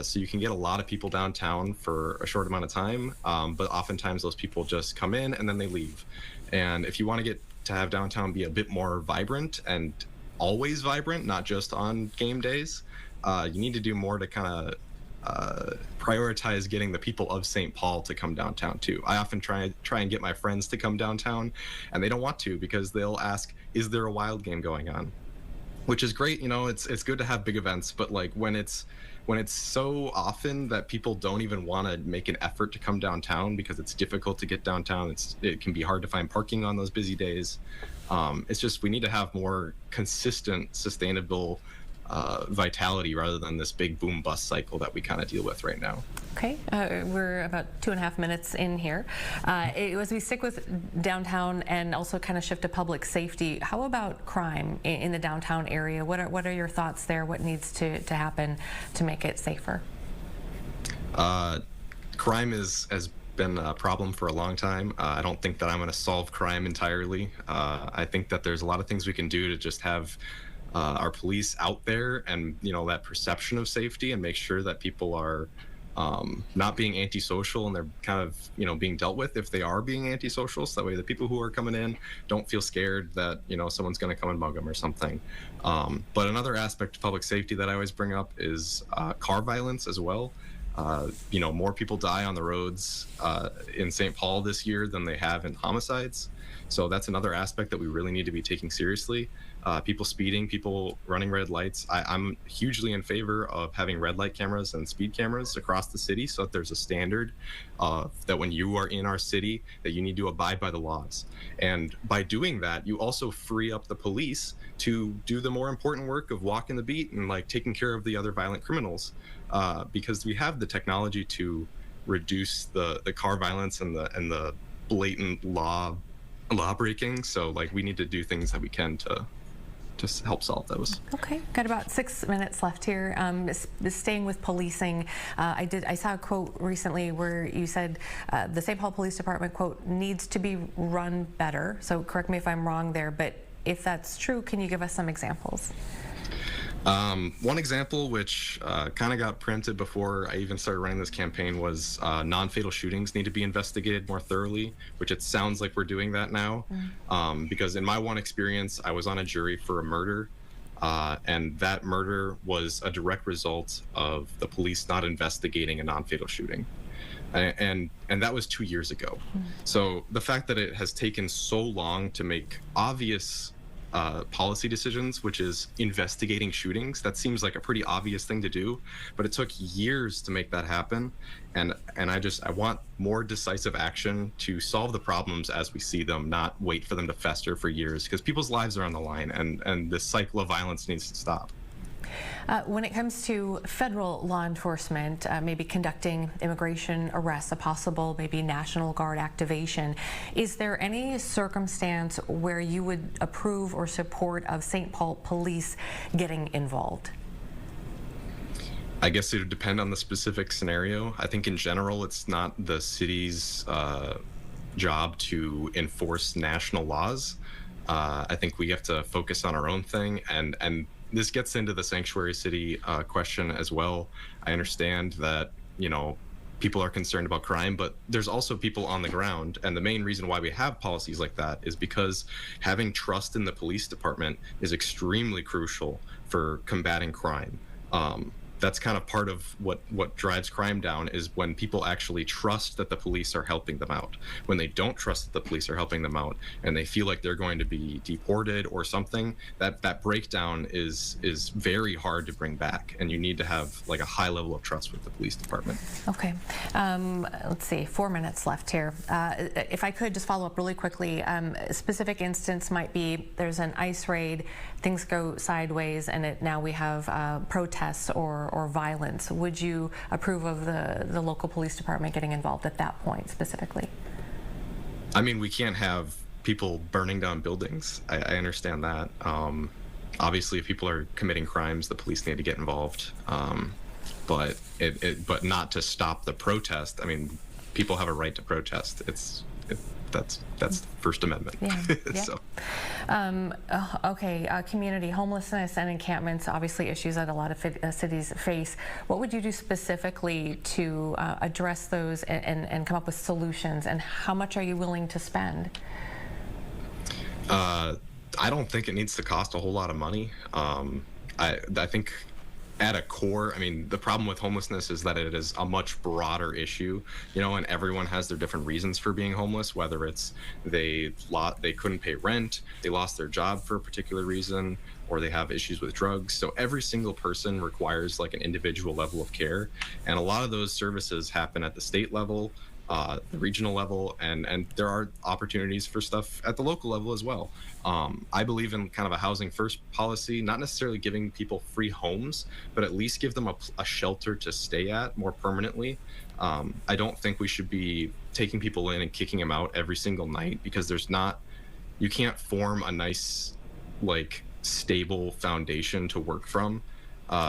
So you can get a lot of people downtown for a short amount of time, but oftentimes those people just come in and then they leave. And if you want to have downtown be a bit more vibrant and always vibrant, not just on game days, you need to do more to kind of prioritize getting the people of St. Paul to come downtown too. I often try and get my friends to come downtown, and they don't want to because they'll ask, "Is there a Wild game going on?" Which is great, it's good to have big events, but like when it's so often that people don't even want to make an effort to come downtown because it's difficult to get downtown, it can be hard to find parking on those busy days. It's just we need to have more consistent, sustainable vitality rather than this big boom bust cycle that we kind of deal with right now. Okay, we're about 2.5 minutes in here. As we stick with downtown and also kind of shift to public safety, how about crime in the downtown area? What are your thoughts there? What needs to happen to make it safer? Crime has been a problem for a long time. I don't think that I'm going to solve crime entirely. I think that there's a lot of things we can do to just have our police out there and, that perception of safety, and make sure that people are not being antisocial, and they're kind of, being dealt with if they are being antisocial. So that way the people who are coming in don't feel scared that, someone's going to come and mug them or something. But another aspect of public safety that I always bring up is car violence as well. More people die on the roads in St. Paul this year than they have in homicides. So that's another aspect that we really need to be taking seriously. People speeding, people running red lights. I'm hugely in favor of having red light cameras and speed cameras across the city, so that there's a standard that when you are in our city, that you need to abide by the laws. And by doing that, you also free up the police to do the more important work of walking the beat and like taking care of the other violent criminals, because we have the technology to reduce the car violence and the blatant law breaking. So like we need to do things that we can to just help solve those. Okay, got about 6 minutes left here. Staying with policing, I saw a quote recently where you said the St. Paul Police Department, quote, needs to be run better. So correct me if I'm wrong there, but if that's true, can you give us some examples? One example, which kind of got printed before I even started running this campaign, was non-fatal shootings need to be investigated more thoroughly, which it sounds like we're doing that now. Because in my one experience, I was on a jury for a murder, and that murder was a direct result of the police not investigating a non-fatal shooting. And that was 2 years ago. So the fact that it has taken so long to make obvious policy decisions, which is investigating shootings, that seems like a pretty obvious thing to do, but it took years to make that happen. And I want more decisive action to solve the problems as we see them, not wait for them to fester for years, because people's lives are on the line, and this cycle of violence needs to stop. When it comes to federal law enforcement, maybe conducting immigration arrests, a possible maybe National Guard activation, is there any circumstance where you would approve or support of St. Paul Police getting involved? I guess it would depend on the specific scenario. I think in general, it's not the city's job to enforce national laws. I think we have to focus on our own thing, and this gets into the sanctuary city question as well. I understand that, people are concerned about crime, but there's also people on the ground. And the main reason why we have policies like that is because having trust in the police department is extremely crucial for combating crime. That's kind of part of what drives crime down, is when people actually trust that the police are helping them out. When they don't trust that the police are helping them out, and they feel like they're going to be deported or something, that breakdown is very hard to bring back, and you need to have like a high level of trust with the police department. Okay, let's see, 4 minutes left here. If I could just follow up really quickly, a specific instance might be there's an ICE raid, things go sideways, and now we have protests or violence. Would you approve of the local police department getting involved at that point specifically? I mean, we can't have people burning down buildings. I understand that. Obviously, if people are committing crimes, the police need to get involved. But not to stop the protest. I mean, people have a right to protest. That's the First Amendment. Yeah. So. Okay, community homelessness and encampments, obviously issues that a lot of cities face. What would you do specifically to address those and come up with solutions, and how much are you willing to spend? I don't think it needs to cost a whole lot of money. I think at a core, I mean, the problem with homelessness is that it is a much broader issue, and everyone has their different reasons for being homeless, whether it's they couldn't pay rent, they lost their job for a particular reason, or they have issues with drugs. So every single person requires like an individual level of care. And a lot of those services happen at the state level, the regional level, and there are opportunities for stuff at the local level as well. I believe in kind of a housing first policy, not necessarily giving people free homes, but at least give them a shelter to stay at more permanently. I don't think we should be taking people in and kicking them out every single night, because you can't form a nice, like, stable foundation to work from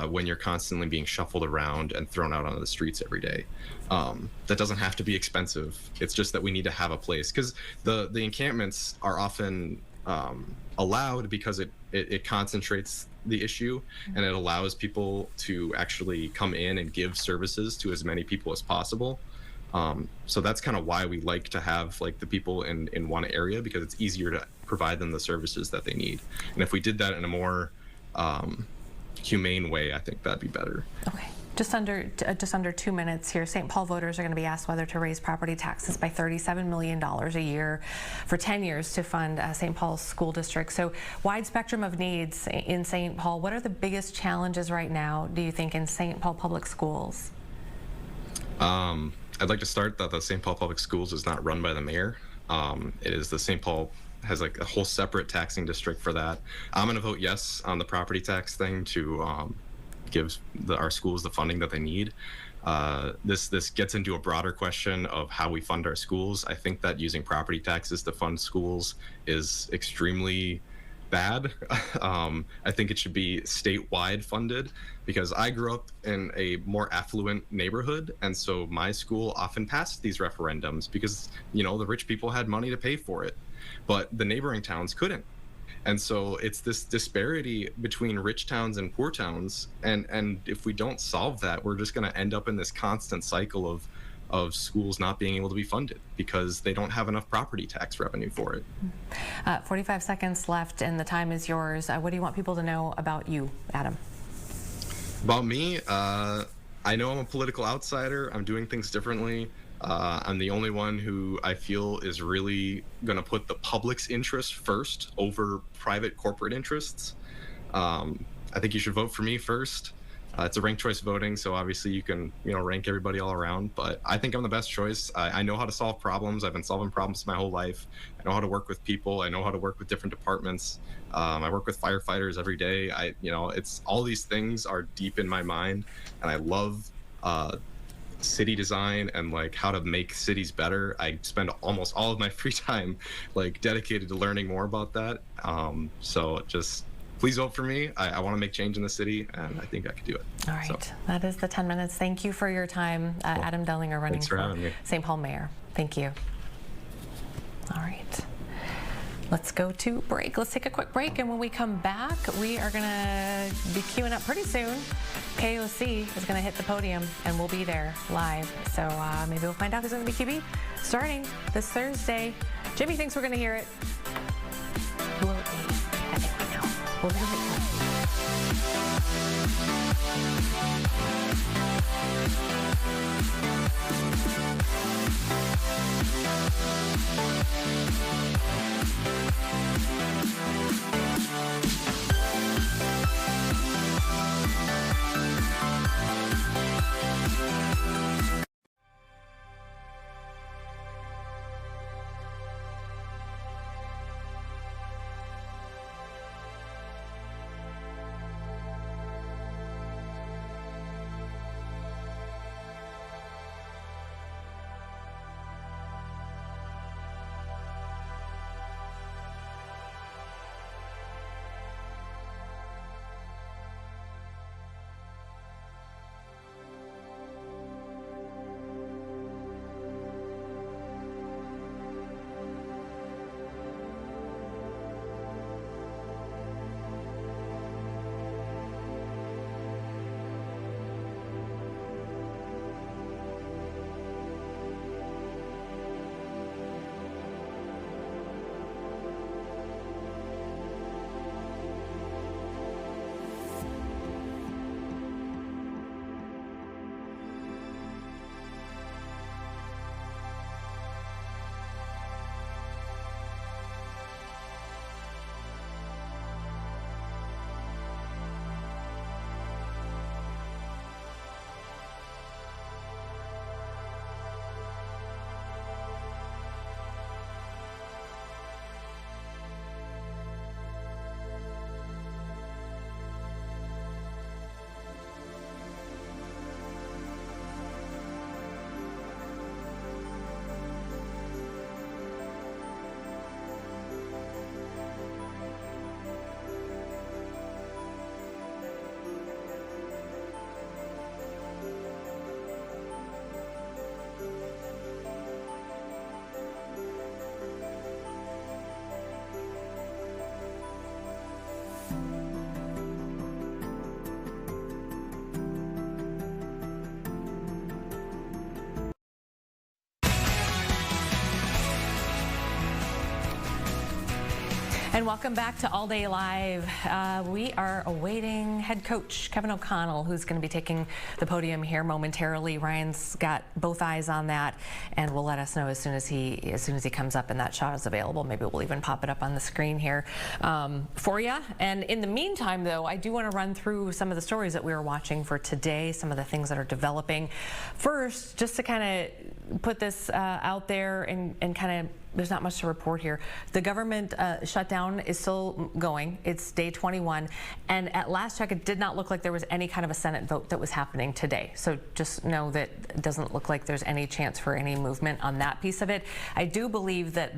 when you're constantly being shuffled around and thrown out onto the streets every day. That doesn't have to be expensive. It's just that we need to have a place, because the encampments are often allowed because it concentrates the issue, and it allows people to actually come in and give services to as many people as possible. So that's kind of why we like to have like the people in one area, because it's easier to provide them the services that they need. And if we did that in a more humane way, I think that'd be better. Okay. Just under 2 minutes here. St. Paul voters are going to be asked whether to raise property taxes by $37 million a year for 10 years to fund St. Paul's school district. So wide spectrum of needs in St. Paul. What are the biggest challenges right now, do you think, in St. Paul Public Schools? I'd like to start that the St. Paul Public Schools is not run by the mayor. It is the St. Paul has like a whole separate taxing district for that. I'm going to vote yes on the property tax thing to give our schools the funding that they need. This gets into a broader question of how we fund our schools. I think that using property taxes to fund schools is extremely bad. I think it should be statewide funded, because I grew up in a more affluent neighborhood, and so my school often passed these referendums because, you know, the rich people had money to pay for it, but the neighboring towns couldn't. And so it's this disparity between rich towns and poor towns, and if we don't solve that, we're just going to end up in this constant cycle of schools not being able to be funded because they don't have enough property tax revenue for it. 45 seconds left and the time is yours. What do you want people to know about you, Adam? About me, I know I'm a political outsider. I'm doing things differently. I'm the only one who I feel is really going to put the public's interest first over private corporate interests. I think you should vote for me first. It's a ranked choice voting, so obviously you can, you know, rank everybody all around, but I think I'm the best choice. I know how to solve problems. I've been solving problems my whole life. I know how to work with people. I know how to work with different departments. I work with firefighters every day. It's all these things are deep in my mind, and I love city design and like how to make cities better. I spend almost all of my free time like dedicated to learning more about that. So just please vote for me. I want to make change in the city, and I think I could do it. All right, That is the 10 minutes. Thank you for your time, Adam Dullinger, running for St. Paul Mayor. Thank you. All right, let's go to break. Let's take a quick break, and when we come back, we are going to be queuing up pretty soon. KOC is going to hit the podium, and we'll be there live. So maybe we'll find out who's going to be QB starting this Thursday. Jimmy thinks we're going to hear it. Who will it be? I think we know. We'll be right back. And welcome back to All Day Live. We are awaiting head coach Kevin O'Connell, who's going to be taking the podium here momentarily. Ryan's got both eyes on that, and will let us know as soon as he comes up and that shot is available. Maybe we'll even pop it up on the screen here for you. And in the meantime, though, I do want to run through some of the stories that we were watching for today, some of the things that are developing. First, just to kind of put this out there and kind of, there's not much to report here. The government shutdown is still going. It's day 21. And at last check, it did not look like there was any kind of a Senate vote that was happening today. So just know that it doesn't look like there's any chance for any movement on that piece of it. I do believe that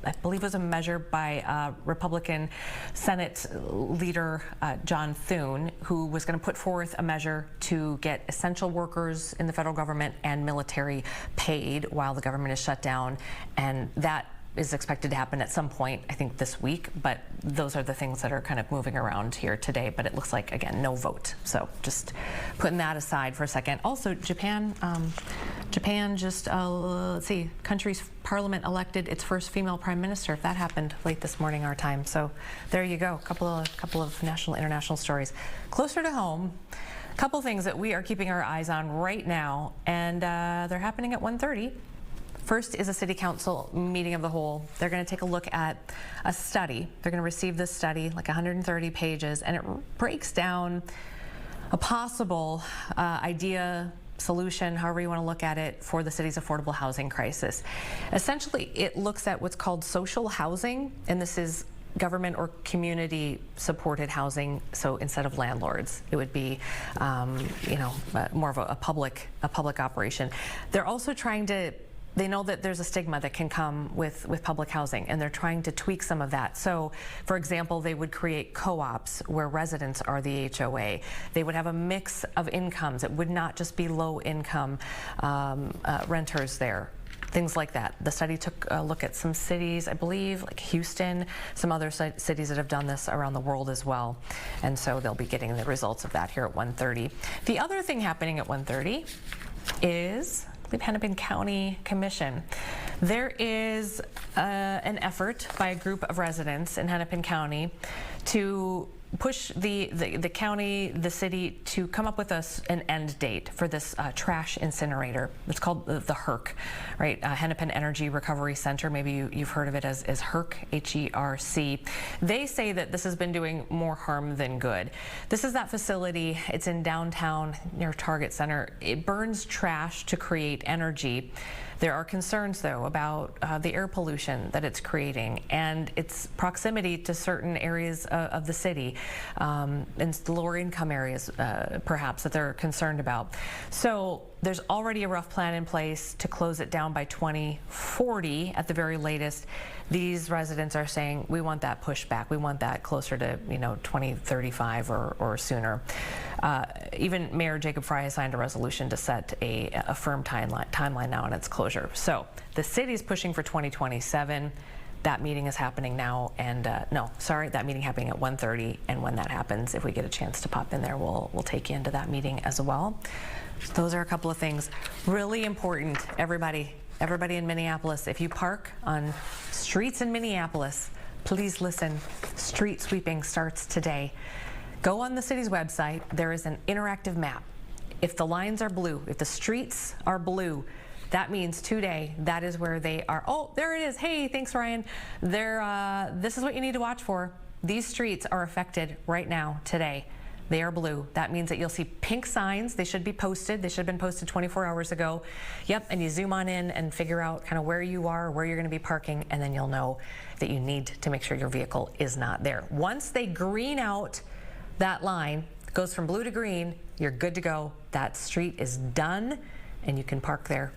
I believe it was a measure by Republican Senate leader John Thune, who was going to put forth a measure to get essential workers in the federal government and military paid while the government is shut down. And that is expected to happen at some point, I think this week, but those are the things that are kind of moving around here today. But it looks like, again, no vote. So just putting that aside for a second. Also, Japan just, let's see, country's parliament elected its first female prime minister. That happened late this morning our time. So there you go, a couple of national, international stories. Closer to home, a couple things that we are keeping our eyes on right now, and they're happening at 1:30. First is a city council meeting of the whole. They're going to take a look at a study. They're going to receive this study, like 130 pages, and it breaks down a possible idea, solution, however you want to look at it, for the city's affordable housing crisis. Essentially, it looks at what's called social housing, and this is government or community supported housing. So instead of landlords, it would be more of a public operation. They're also trying to, they know that there's a stigma that can come with public housing, and they're trying to tweak some of that. So, for example, they would create co-ops where residents are the HOA. They would have a mix of incomes. It would not just be low-income renters there. Things like that. The study took a look at some cities, I believe, like Houston, some other cities that have done this around the world as well. And so they'll be getting the results of that here at 1:30. The other thing happening at 1:30 is the Hennepin County Commission. There is an effort by a group of residents in Hennepin County to push the county, the city, to come up with an end date for this trash incinerator. It's called the HERC, right? Hennepin Energy Recovery Center. Maybe you've heard of it as HERC, H-E-R-C. They say that this has been doing more harm than good. This is that facility. It's in downtown near Target Center. It burns trash to create energy. There are concerns, though, about the air pollution that it's creating and its proximity to certain areas of the city, and lower income areas, perhaps, that they're concerned about. So there's already a rough plan in place to close it down by 2040 at the very latest. These residents are saying, we want that pushed back. We want that closer to 2035 or sooner. Even Mayor Jacob Fry has signed a resolution to set a firm timeline now on its closure. So the city's pushing for 2027. That meeting is happening now, and that meeting happening at 1:30. And when that happens, if we get a chance to pop in there, we'll take you into that meeting as well. So those are a couple of things really important. Everybody in Minneapolis, if you park on streets in Minneapolis, please listen. Street sweeping starts today. Go on the city's website. There is an interactive map. If the lines are blue, if the streets are blue, that means today, that is where they are. Oh, there it is. Hey, thanks, Ryan. This is what you need to watch for. These streets are affected right now, today. They are blue. That means that you'll see pink signs. They should be posted. They should have been posted 24 hours ago. Yep, and you zoom on in and figure out kind of where you are, where you're going to be parking, and then you'll know that you need to make sure your vehicle is not there. Once they green out that line, goes from blue to green, you're good to go. That street is done, and you can park there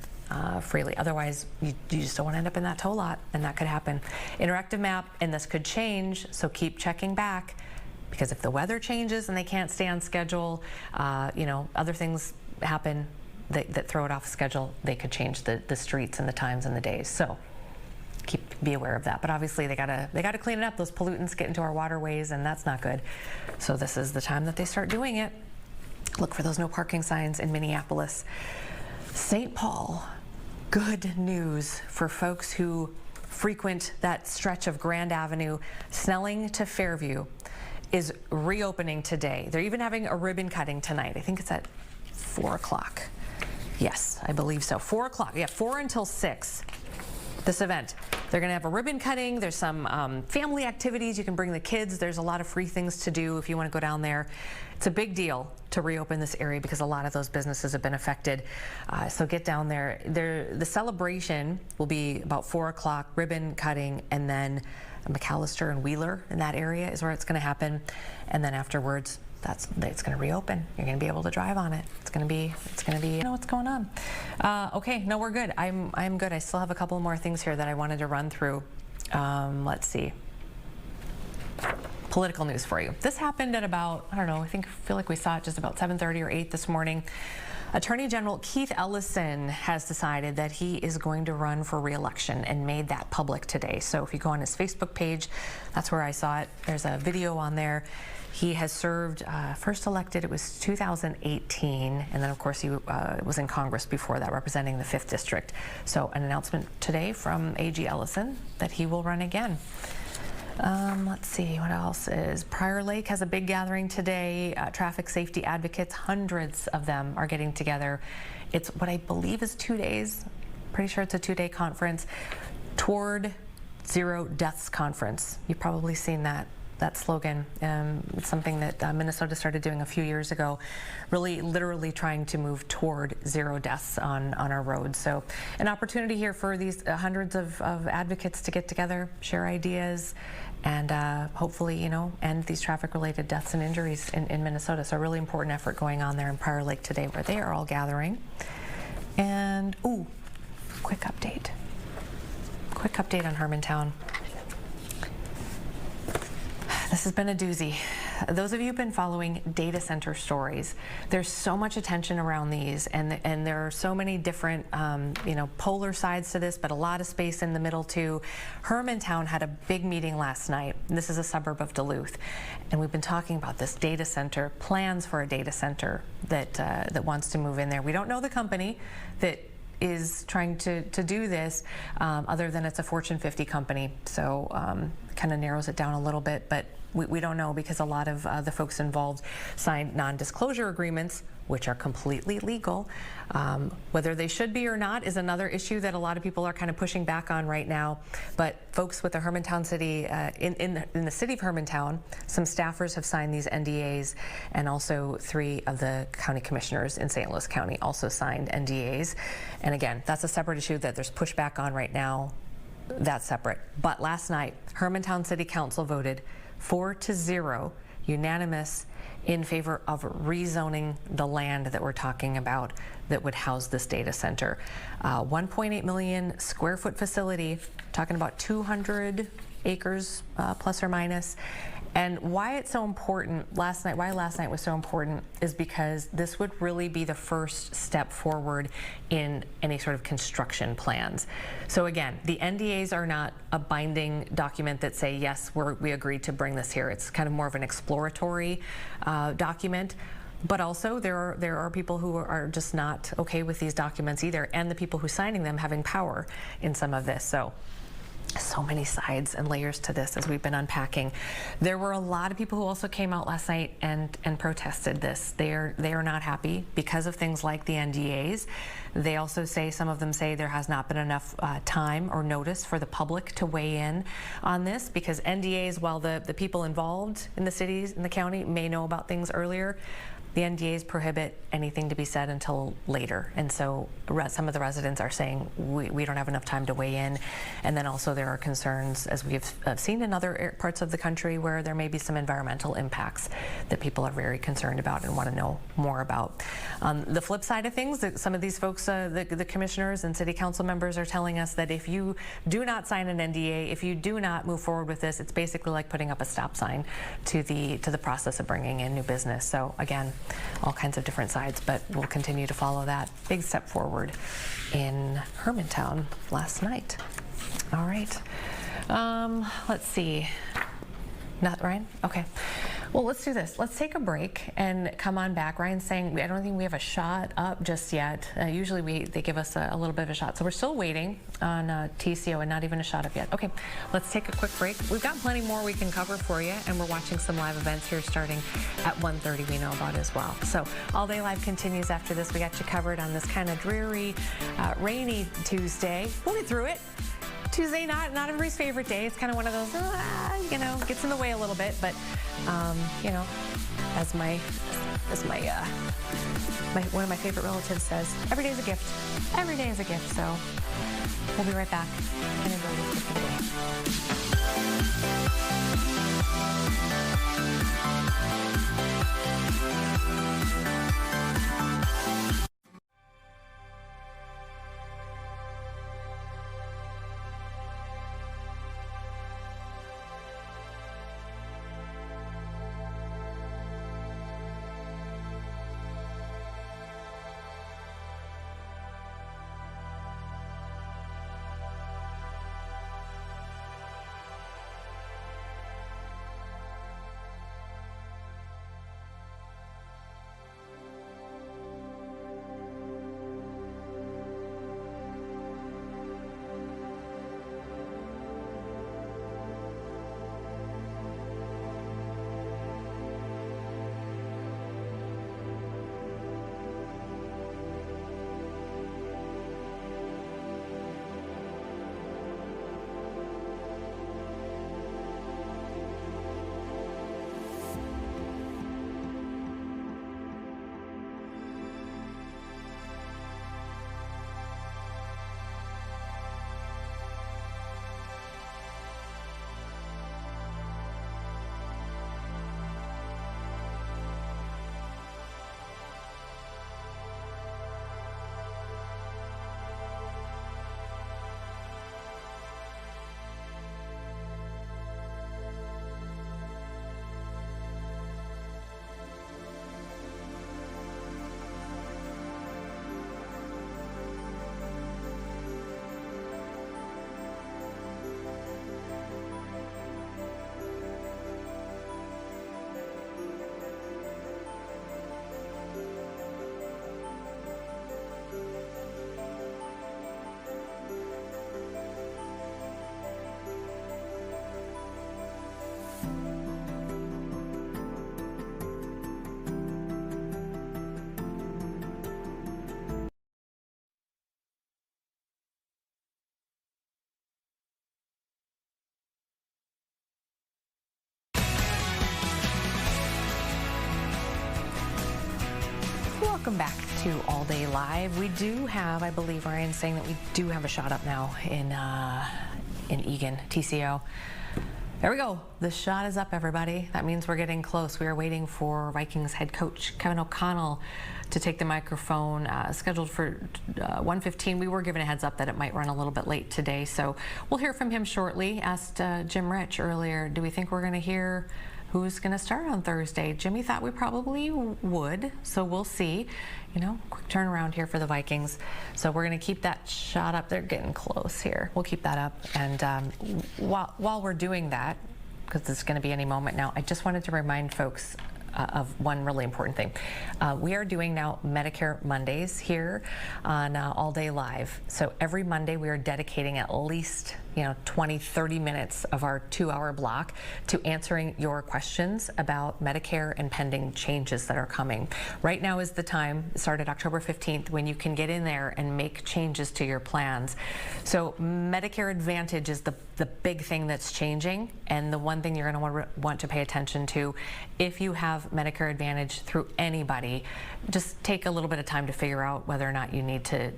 freely. Otherwise, you just don't want to end up in that tow lot, and that could happen. Interactive map, and this could change, so keep checking back, because if the weather changes and they can't stay on schedule, other things happen that throw it off schedule, they could change the streets and the times and the days. So be aware of that. But obviously they gotta clean it up. Those pollutants get into our waterways, and that's not good. So this is the time that they start doing it. Look for those no parking signs in Minneapolis. St. Paul, good news for folks who frequent that stretch of Grand Avenue, Snelling to Fairview, is reopening today. They're even having a ribbon cutting tonight. I think it's at 4 o'clock. Yes, I believe so. 4 o'clock. Yeah, 4 until 6. This event. They're going to have a ribbon cutting. There's some family activities. You can bring the kids. There's a lot of free things to do if you want to go down there. It's a big deal to reopen this area because a lot of those businesses have been affected. So get down there. The celebration will be about 4 o'clock, ribbon cutting, and then McAllister and Wheeler in that area is where it's going to happen. And then afterwards, it's going to reopen. You're going to be able to drive on it. It's going to be, you know what's going on. Okay, no, we're good. I'm good. I still have a couple more things here that I wanted to run through. Let's see. Political news for you. This happened at about, I don't know, I feel like we saw it just about 7:30 or 8 this morning. Attorney General Keith Ellison has decided that he is going to run for re-election and made that public today. So if you go on his Facebook page, that's where I saw it. There's a video on there. He has served, first elected, it was 2018, and then of course he was in Congress before that, representing the 5th District. So an announcement today from AG Ellison that he will run again. Let's see, what else is, Prior Lake has a big gathering today. Traffic safety advocates, hundreds of them are getting together. It's what I believe is 2 days, pretty sure it's a 2-day conference, Toward Zero Deaths Conference. You've probably seen that slogan. It's something that Minnesota started doing a few years ago, really literally trying to move toward zero deaths on our roads. So an opportunity here for these hundreds of advocates to get together, share ideas, and hopefully, you know, end these traffic-related deaths and injuries in Minnesota. So a really important effort going on there in Prior Lake today where they are all gathering. And, ooh, quick update on Hermantown. This has been a doozy. Those of you who've been following data center stories, there's so much attention around these, and there are so many different, you know, polar sides to this, but a lot of space in the middle too. Hermantown had a big meeting last night. This is a suburb of Duluth, and we've been talking about this data center, plans for a data center that wants to move in there. We don't know the company that is trying to do this, other than it's a Fortune 50 company. So kind of narrows it down a little bit, but we don't know because a lot of the folks involved signed non-disclosure agreements, which are completely legal. Whether they should be or not is another issue that a lot of people are kind of pushing back on right now. But folks with the Hermantown city, in the city of Hermantown, some staffers have signed these NDAs, and also 3 of the county commissioners in St. Louis County also signed NDAs. And again, that's a separate issue that there's pushback on right now. That's separate. But last night, Hermantown City Council voted 4-0, unanimous, in favor of rezoning the land that we're talking about that would house this data center. 1.8 million square foot facility, talking about 200 acres plus or minus. And why it's so important why last night was so important is because this would really be the first step forward in any sort of construction plans. So again, the NDAs are not a binding document that say, yes, we agreed to bring this here. It's kind of more of an exploratory document. But also there are people who are just not okay with these documents either, and the people who are signing them having power in some of this. So many sides and layers to this as we've been unpacking. There were a lot of people who also came out last night and protested this. They are not happy because of things like the NDAs. They also say, some of them say there has not been enough time or notice for the public to weigh in on this, because NDAs, while the people involved in the cities and the county may know about things earlier, the NDAs prohibit anything to be said until later. And so some of the residents are saying we don't have enough time to weigh in. And then also there are concerns, as we've seen in other parts of the country, where there may be some environmental impacts that people are very concerned about and want to know more about. The flip side of things, some of these folks, the commissioners and city council members, are telling us that if you do not sign an NDA, if you do not move forward with this, it's basically like putting up a stop sign to the process of bringing in new business. So again, all kinds of different sides, but we'll continue to follow that. Big step forward in Hermantown last night. All right. Let's see. Not Ryan? Okay. Well, let's do this. Let's take a break and come on back. Ryan's saying I don't think we have a shot up just yet. Usually they give us a little bit of a shot. So we're still waiting on TCO and not even a shot up yet. Okay, let's take a quick break. We've got plenty more we can cover for you, and we're watching some live events here starting at 1:30 we know about as well. So All Day Live continues after this. We got you covered on this kind of dreary, rainy Tuesday. We'll get through it. Tuesday, not everybody's favorite day. It's kind of one of those, gets in the way a little bit. But, as one of my favorite relatives says, every day is a gift. Every day is a gift. So we'll be right back and enjoy this gift of Welcome back to All Day Live. We do have, I believe Ryan's saying that we do have a shot up now in Egan, TCO. There we go. The shot is up, everybody. That means we're getting close. We are waiting for Vikings head coach Kevin O'Connell to take the microphone, scheduled for 1:15. We were given a heads up that it might run a little bit late today, so we'll hear from him shortly. Asked Jim Rich earlier, do we think we're going to hear who's going to start on Thursday? Jimmy thought we probably would, so we'll see. Quick turnaround here for the Vikings. So we're going to keep that shot up. They're getting close here. We'll keep that up. And while we're doing that, because it's going to be any moment now, I just wanted to remind folks of one really important thing. We are doing now Medicare Mondays here on All Day Live. So every Monday we are dedicating at least 20-30 minutes of our 2-hour block to answering your questions about Medicare and pending changes that are coming. Right now is the time, started October 15th, when you can get in there and make changes to your plans. So Medicare Advantage is the big thing that's changing, and the one thing you're going to want to pay attention to. If you have Medicare Advantage through anybody, just take a little bit of time to figure out whether or not you need to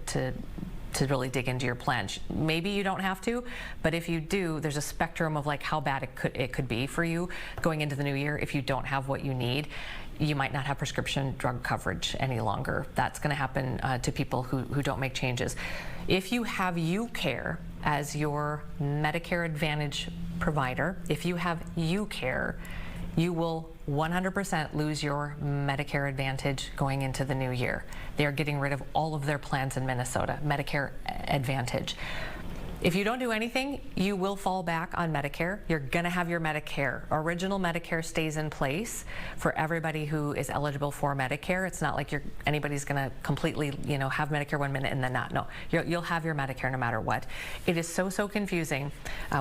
really dig into your plan. Maybe you don't have to, but if you do, there's a spectrum of how bad it could be for you going into the new year. If you don't have what you need, you might not have prescription drug coverage any longer. That's going to happen to people who don't make changes. If you have UCare as your Medicare Advantage provider, if you have UCare, you will 100% lose your Medicare Advantage going into the new year. They are getting rid of all of their plans in Minnesota, Medicare Advantage. If you don't do anything, you will fall back on Medicare. You're going to have your Medicare. Original Medicare stays in place for everybody who is eligible for Medicare. It's not like anybody's going to completely, have Medicare one minute and then not. No, you'll have your Medicare no matter what. It is so confusing,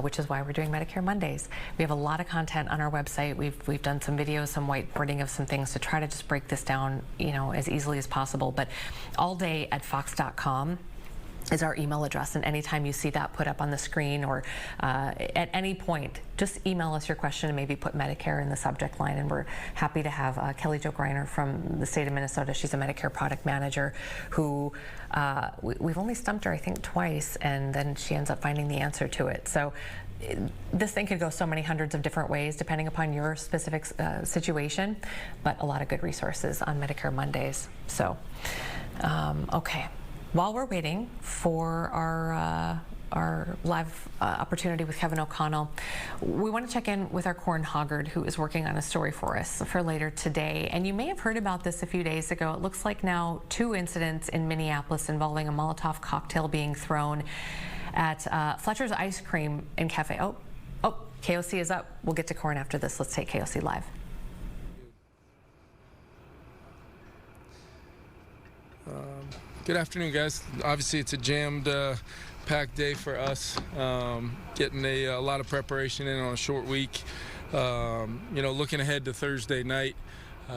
which is why we're doing Medicare Mondays. We have a lot of content on our website. We've done some videos, some whiteboarding of some things to try to just break this down, as easily as possible. But allday@fox.com is our email address, and anytime you see that put up on the screen or at any point, just email us your question and maybe put Medicare in the subject line, and we're happy to have Kelly Jo Greiner from the state of Minnesota. She's a Medicare product manager who we've only stumped her, I think, twice, and then she ends up finding the answer to it. So this thing could go so many hundreds of different ways depending upon your specific situation, but a lot of good resources on Medicare Mondays. So, okay. While we're waiting for our live opportunity with Kevin O'Connell, we want to check in with our Corin Hoggard, who is working on a story for us for later today. And you may have heard about this a few days ago. It looks like now 2 incidents in Minneapolis involving a Molotov cocktail being thrown at Fletcher's Ice Cream and Cafe. Oh, KOC is up. We'll get to Corin after this. Let's take KOC live. Good afternoon, guys. Obviously, it's a jammed, packed day for us. Getting a lot of preparation in on a short week. Looking ahead to Thursday night,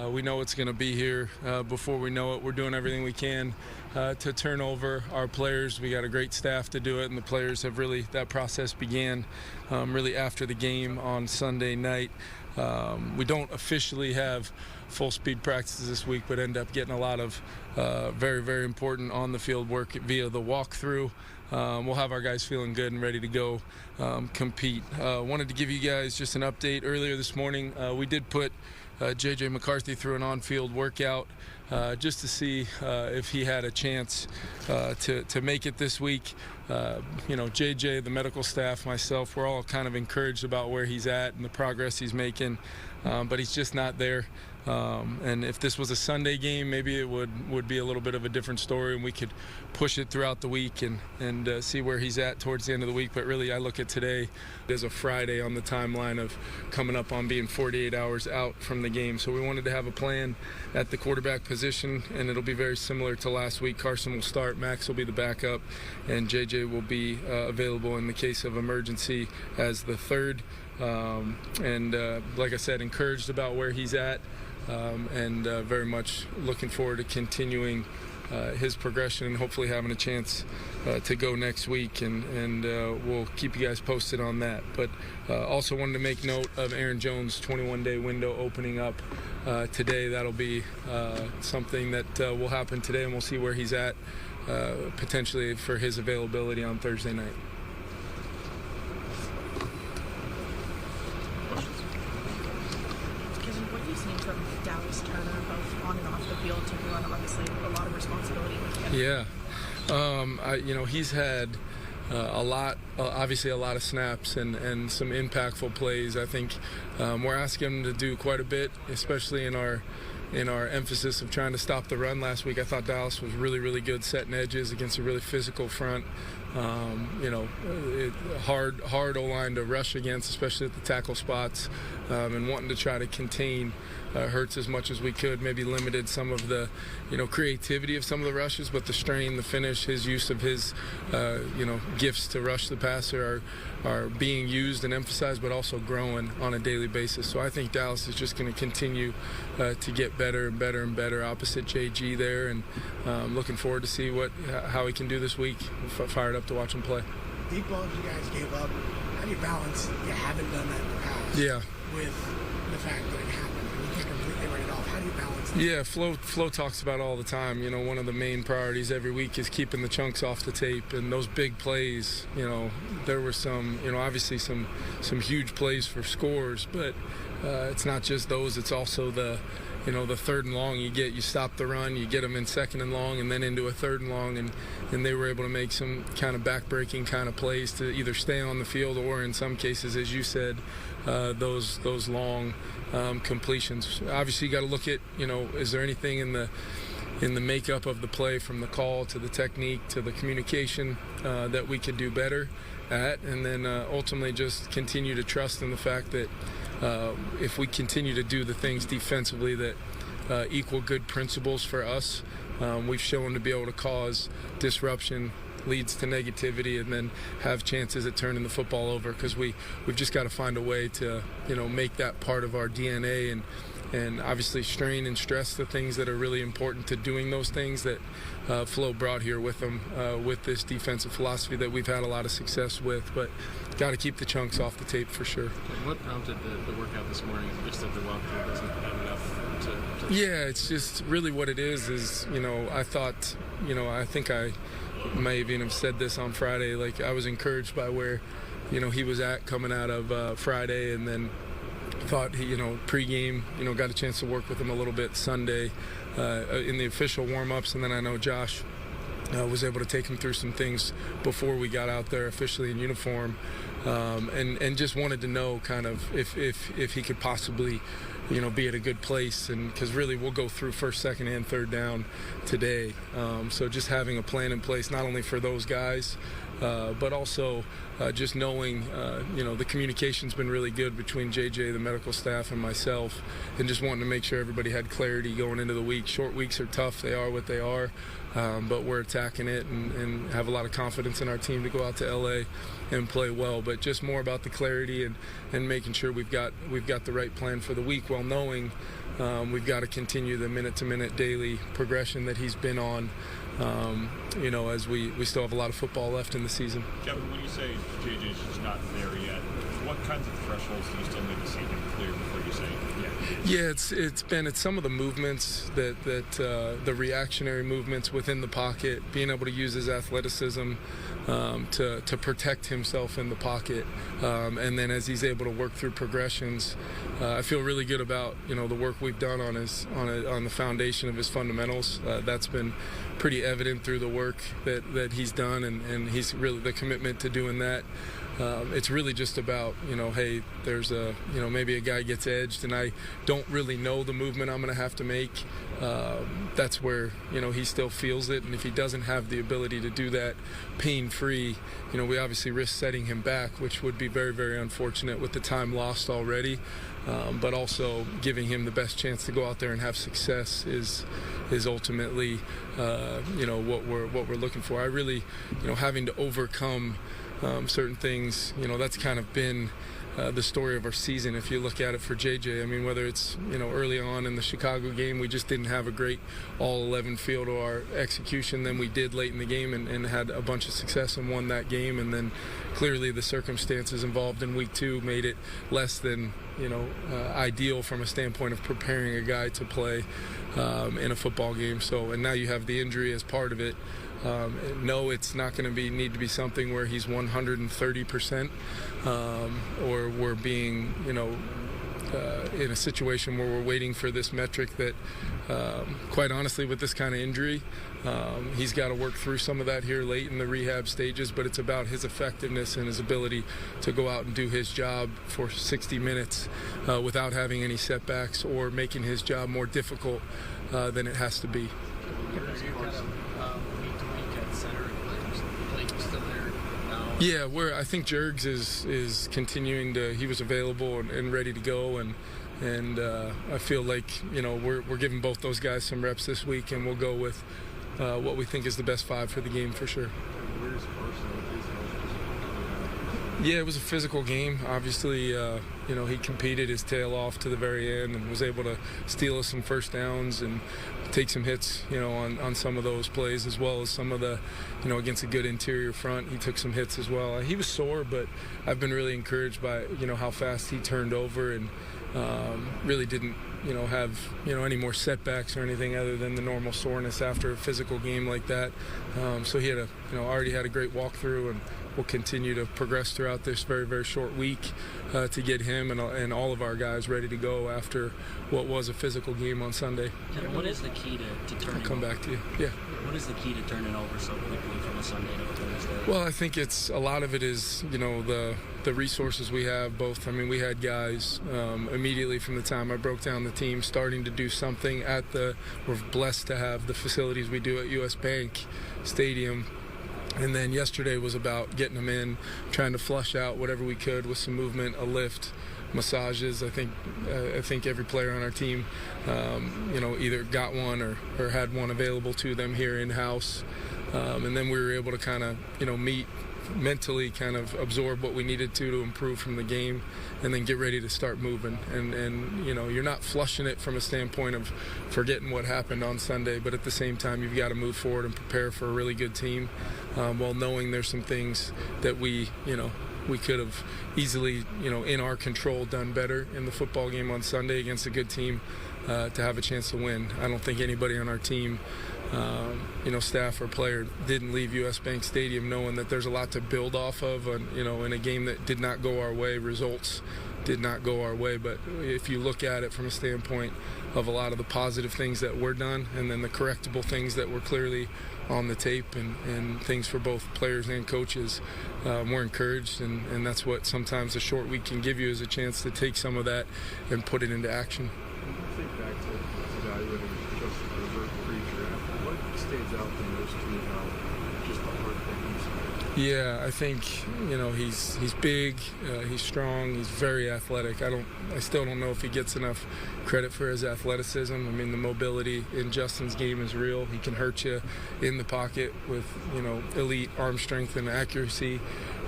we know it's going to be here before we know it. We're doing everything we can to turn over our players. We got a great staff to do it, and the players have really, that process began really after the game on Sunday night. We don't officially have full speed practices this week, but end up getting a lot of very, very important on the field work via the walkthrough. We'll have our guys feeling good and ready to go compete. Wanted to give you guys just an update. Earlier this morning, we did put JJ McCarthy through an on-field workout just to see if he had a chance to make it this week. JJ, the medical staff, myself, we're all kind of encouraged about where he's at and the progress he's making, but he's just not there. And if this was a Sunday game, maybe it would be a little bit of a different story, and we could push it throughout the week and see where he's at towards the end of the week. But really, I look at today as a Friday on the timeline of coming up on being 48 hours out from the game. So we wanted to have a plan at the quarterback position, and it'll be very similar to last week. Carson will start, Max will be the backup, and JJ will be available in the case of emergency as the third. Like I said, encouraged about where he's at. Very much looking forward to continuing his progression and hopefully having a chance to go next week, and we'll keep you guys posted on that. But also wanted to make note of Aaron Jones' 21-day window opening up today. That'll be something that will happen today, and we'll see where he's at potentially for his availability on Thursday night. Yeah, he's had a lot, obviously a lot of snaps and some impactful plays. I think we're asking him to do quite a bit, especially in our emphasis of trying to stop the run last week. I thought Dallas was really, really good setting edges against a really physical front. Hard O-line to rush against, especially at the tackle spots, and wanting to try to contain Hurts as much as we could. Maybe limited some of the, creativity of some of the rushes, but the strain, the finish, his use of his, gifts to rush the passer are being used and emphasized, but also growing on a daily basis. So I think Dallas is just going to continue to get better and better and better opposite JG there, and looking forward to see how he can do this week. Fired up to watch him play. Deep balls you guys gave up. How do you balance you haven't done that in the past? Yeah. With the fact that it happened? You can't completely write it off. How do you balance that? Yeah, Flo talks about it all the time. One of the main priorities every week is keeping the chunks off the tape, and those big plays. There were some, obviously some huge plays for scores, but it's not just those. It's also the third and long you stop the run, you get them in second and long, and then into a third and long, and they were able to make some kind of back-breaking kind of plays to either stay on the field or, in some cases, as you said, those long completions. Obviously, you got to look at, is there anything in the makeup of the play, from the call to the technique to the communication, that we could do better, at, and then ultimately just continue to trust in the fact that if we continue to do the things defensively that equal good principles for us, we've shown to be able to cause disruption, leads to negativity, and then have chances at turning the football over, because we've just got to find a way to make that part of our DNA, and obviously strain and stress the things that are really important to doing those things that Flo brought here with them with this defensive philosophy that we've had a lot of success with. But got to keep the chunks off the tape for sure. What prompted the workout this morning? Is it just that the walkthrough doesn't have enough to... Yeah, it's just really what it is I thought, I think I may even have said this on Friday, like I was encouraged by where he was at coming out of Friday, and then thought he pregame got a chance to work with him a little bit Sunday in the official warm-ups, and then I know Josh was able to take him through some things before we got out there officially in uniform, and just wanted to know kind of if he could possibly be at a good place, and because really we'll go through first, second, and third down today, so just having a plan in place not only for those guys but also just knowing the communication's been really good between JJ, the medical staff, and myself, and just wanting to make sure everybody had clarity going into the week. Short weeks are tough, they are what they are, but we're attacking it and have a lot of confidence in our team to go out to LA and play well. But just more about the clarity and making sure we've got the right plan for the week, while knowing we've got to continue the minute-to-minute daily progression that he's been on, as we still have a lot of football left in the season. Kevin, when you say JJ's just not there yet, what kinds of thresholds do you still need to see him clear before you say, yeah? Yeah, it's some of the movements that the reactionary movements within the pocket, being able to use his athleticism to protect himself in the pocket, and then as he's able to work through progressions, I feel really good about the work we've done on the foundation of his fundamentals. That's been pretty evident through the work that he's done, and he's really the commitment to doing that. It's really just about, hey, there's maybe a guy gets edged and I don't really know the movement I'm going to have to make. That's where, he still feels it. And if he doesn't have the ability to do that pain-free, we obviously risk setting him back, which would be very, very unfortunate with the time lost already. But also giving him the best chance to go out there and have success is ultimately, what we're looking for. I really, having to overcome certain things, that's kind of been the story of our season. If you look at it for JJ, I mean, whether it's early on in the Chicago game, we just didn't have a great all-11 feel to our execution. Then we did late in the game and had a bunch of success and won that game. And then clearly the circumstances involved in week 2 made it less than ideal from a standpoint of preparing a guy to play in a football game. So, and now you have the injury as part of it. No, it's not going to need to be something where he's 130%, or we're being, in a situation where we're waiting for this metric that, quite honestly, with this kind of injury, he's got to work through some of that here late in the rehab stages, but it's about his effectiveness and his ability to go out and do his job for 60 minutes without having any setbacks or making his job more difficult than it has to be. Yeah, I think Jergs is continuing to. He was available and ready to go, and I feel like we're giving both those guys some reps this week, and we'll go with what we think is the best 5 for the game for sure. Yeah, it was a physical game. Obviously, he competed his tail off to the very end and was able to steal us some first downs and take some hits, on some of those plays, as well as some of the, against a good interior front. He took some hits as well. He was sore, but I've been really encouraged by, how fast he turned over and really didn't, have, any more setbacks or anything other than the normal soreness after a physical game like that. So he had already had a great walkthrough, and we'll continue to progress throughout this very, very short week to get him and all of our guys ready to go after what was a physical game on Sunday. What is the key to turning? I'll come back to you. Yeah. What is the key to turning over so quickly from a Sunday to a Thursday? Well, I think a lot of it is the resources we have. Both, I mean, we had guys immediately from the time I broke down the team starting to do something we're blessed to have the facilities we do at US Bank Stadium. And then yesterday was about getting them in, trying to flush out whatever we could with some movement, a lift, massages. I think every player on our team, either got one or had one available to them here in-house. And then we were able to kind of, meet mentally, kind of absorb what we needed to improve from the game, and then get ready to start moving. And you're not flushing it from a standpoint of forgetting what happened on Sunday, but at the same time, you've got to move forward and prepare for a really good team, while knowing there's some things that we could have easily, in our control, done better in the football game on Sunday against a good team, to have a chance to win. I don't think anybody on our team, staff or player, didn't leave US Bank Stadium knowing that there's a lot to build off of, in a game that did not go our way. Results did not go our way, but if you look at it from a standpoint of a lot of the positive things that were done, and then the correctable things that were clearly on the tape, and things for both players and coaches, we're encouraged, and that's what sometimes a short week can give you, is a chance to take some of that and put it into action. Think back to evaluating Justin Herbert pre-draft. What stands out the most to you about just the hard things? Yeah, I think he's big, he's strong, he's very athletic. I still don't know if he gets enough credit for his athleticism. I mean, the mobility in Justin's game is real. He can hurt you in the pocket with elite arm strength and accuracy,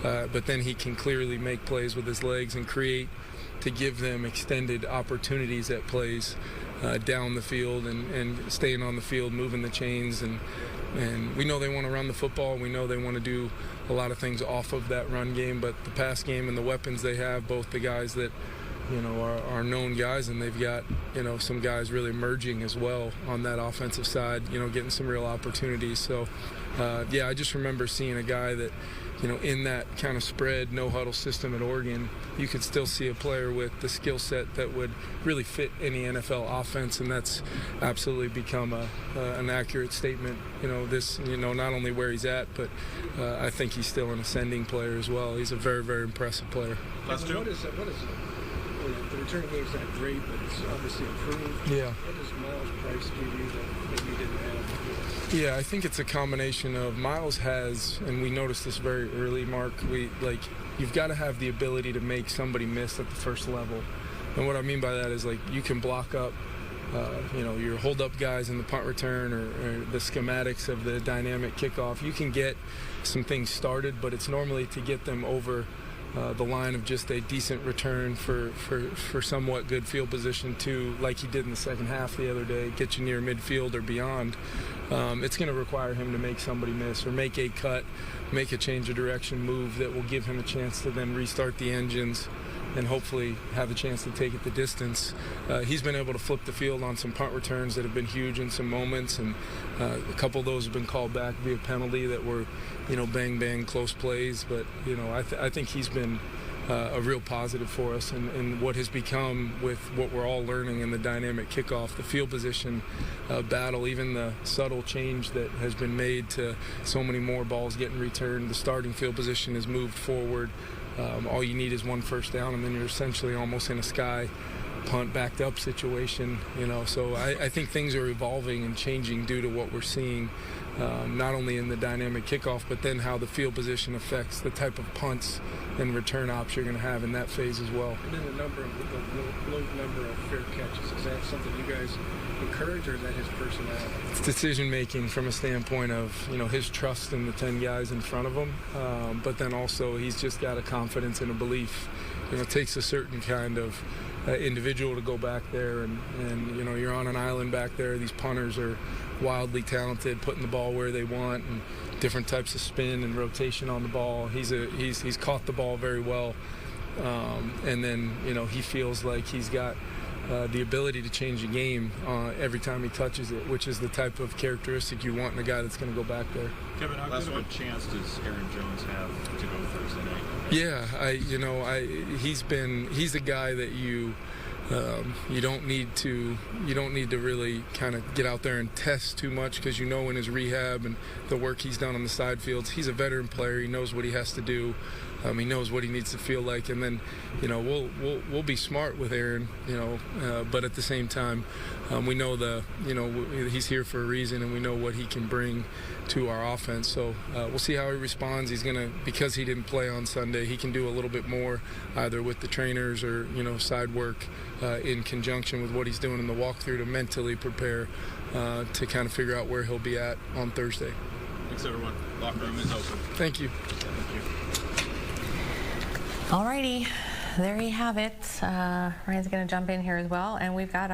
but then he can clearly make plays with his legs and create to give them extended opportunities at plays down the field and staying on the field, moving the chains. And we know they want to run the football. We know they want to do a lot of things off of that run game, but the pass game and the weapons they have, both the guys that are known guys, and they've got some guys really emerging as well on that offensive side, getting some real opportunities. So I just remember seeing a guy that in that kind of spread, no huddle system at Oregon, you could still see a player with the skill set that would really fit any NFL offense, and that's absolutely become an accurate statement. Not only where he's at, but I think he's still an ascending player as well. He's a very, very impressive player. What is the returning game's not great, but it's obviously improved. Yeah. What does Miles Price give you that maybe you didn't have? Yeah, I think it's a combination of Miles has, and we noticed this very early, Mark, you've got to have the ability to make somebody miss at the first level. And what I mean by that is, you can block up, your hold-up guys in the punt return or the schematics of the dynamic kickoff. You can get some things started, but it's normally to get them over the line of just a decent return for somewhat good field position to, like he did in the second half the other day, get you near midfield or beyond. It's going to require him to make somebody miss or make a cut, make a change of direction move that will give him a chance to then restart the engines and hopefully have a chance to take it the distance. He's been able to flip the field on some punt returns that have been huge in some moments, and a couple of those have been called back via penalty that were, bang, bang, close plays. But, I think he's been a real positive for us, and what has become with what we're all learning in the dynamic kickoff, the field position battle, even the subtle change that has been made to so many more balls getting returned. The starting field position has moved forward. All you need is one first down, and then you're essentially almost in a sky punt backed up situation, So I think things are evolving and changing due to what we're seeing, not only in the dynamic kickoff, but then how the field position affects the type of punts and return ops you're going to have in that phase as well. And then the low number of fair catches, is that something you guys encourage, or is that his personality? It's decision making from a standpoint of his trust in the 10 guys in front of him, but then also he's just got a confidence and a belief. It takes a certain kind of individual to go back there, and you're on an island back there. These punters are wildly talented, putting the ball where they want, and different types of spin and rotation on the ball. He's caught the ball very well, and then he feels like he's got the ability to change a game every time he touches it, which is the type of characteristic you want in a guy that's going to go back there. Kevin, how good of a chance does Aaron Jones have to go Thursday night? Yeah, he's a guy that you don't need to really kind of get out there and test too much, because in his rehab and the work he's done on the side fields, he's a veteran player. He knows what he has to do. He knows what he needs to feel like, and then, we'll be smart with Aaron, but at the same time, we know he's here for a reason, and we know what he can bring to our offense. So we'll see how he responds. He's gonna, because he didn't play on Sunday, he can do a little bit more either with the trainers or side work in conjunction with what he's doing in the walkthrough to mentally prepare to kind of figure out where he'll be at on Thursday. Thanks, everyone. Locker room is open. Thank you. Thank you. All righty, there you have it. Ryan's going to jump in here as well, and we've got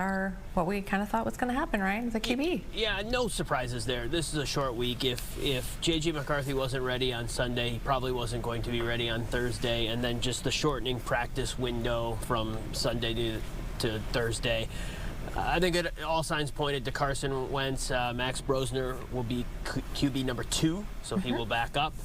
what we kind of thought was going to happen, Ryan, the QB. Yeah, no surprises there. This is a short week. If J.J. McCarthy wasn't ready on Sunday, he probably wasn't going to be ready on Thursday, and then just the shortening practice window from Sunday to Thursday. I think all signs pointed to Carson Wentz. Max Brosner will be QB number 2, so he will back up.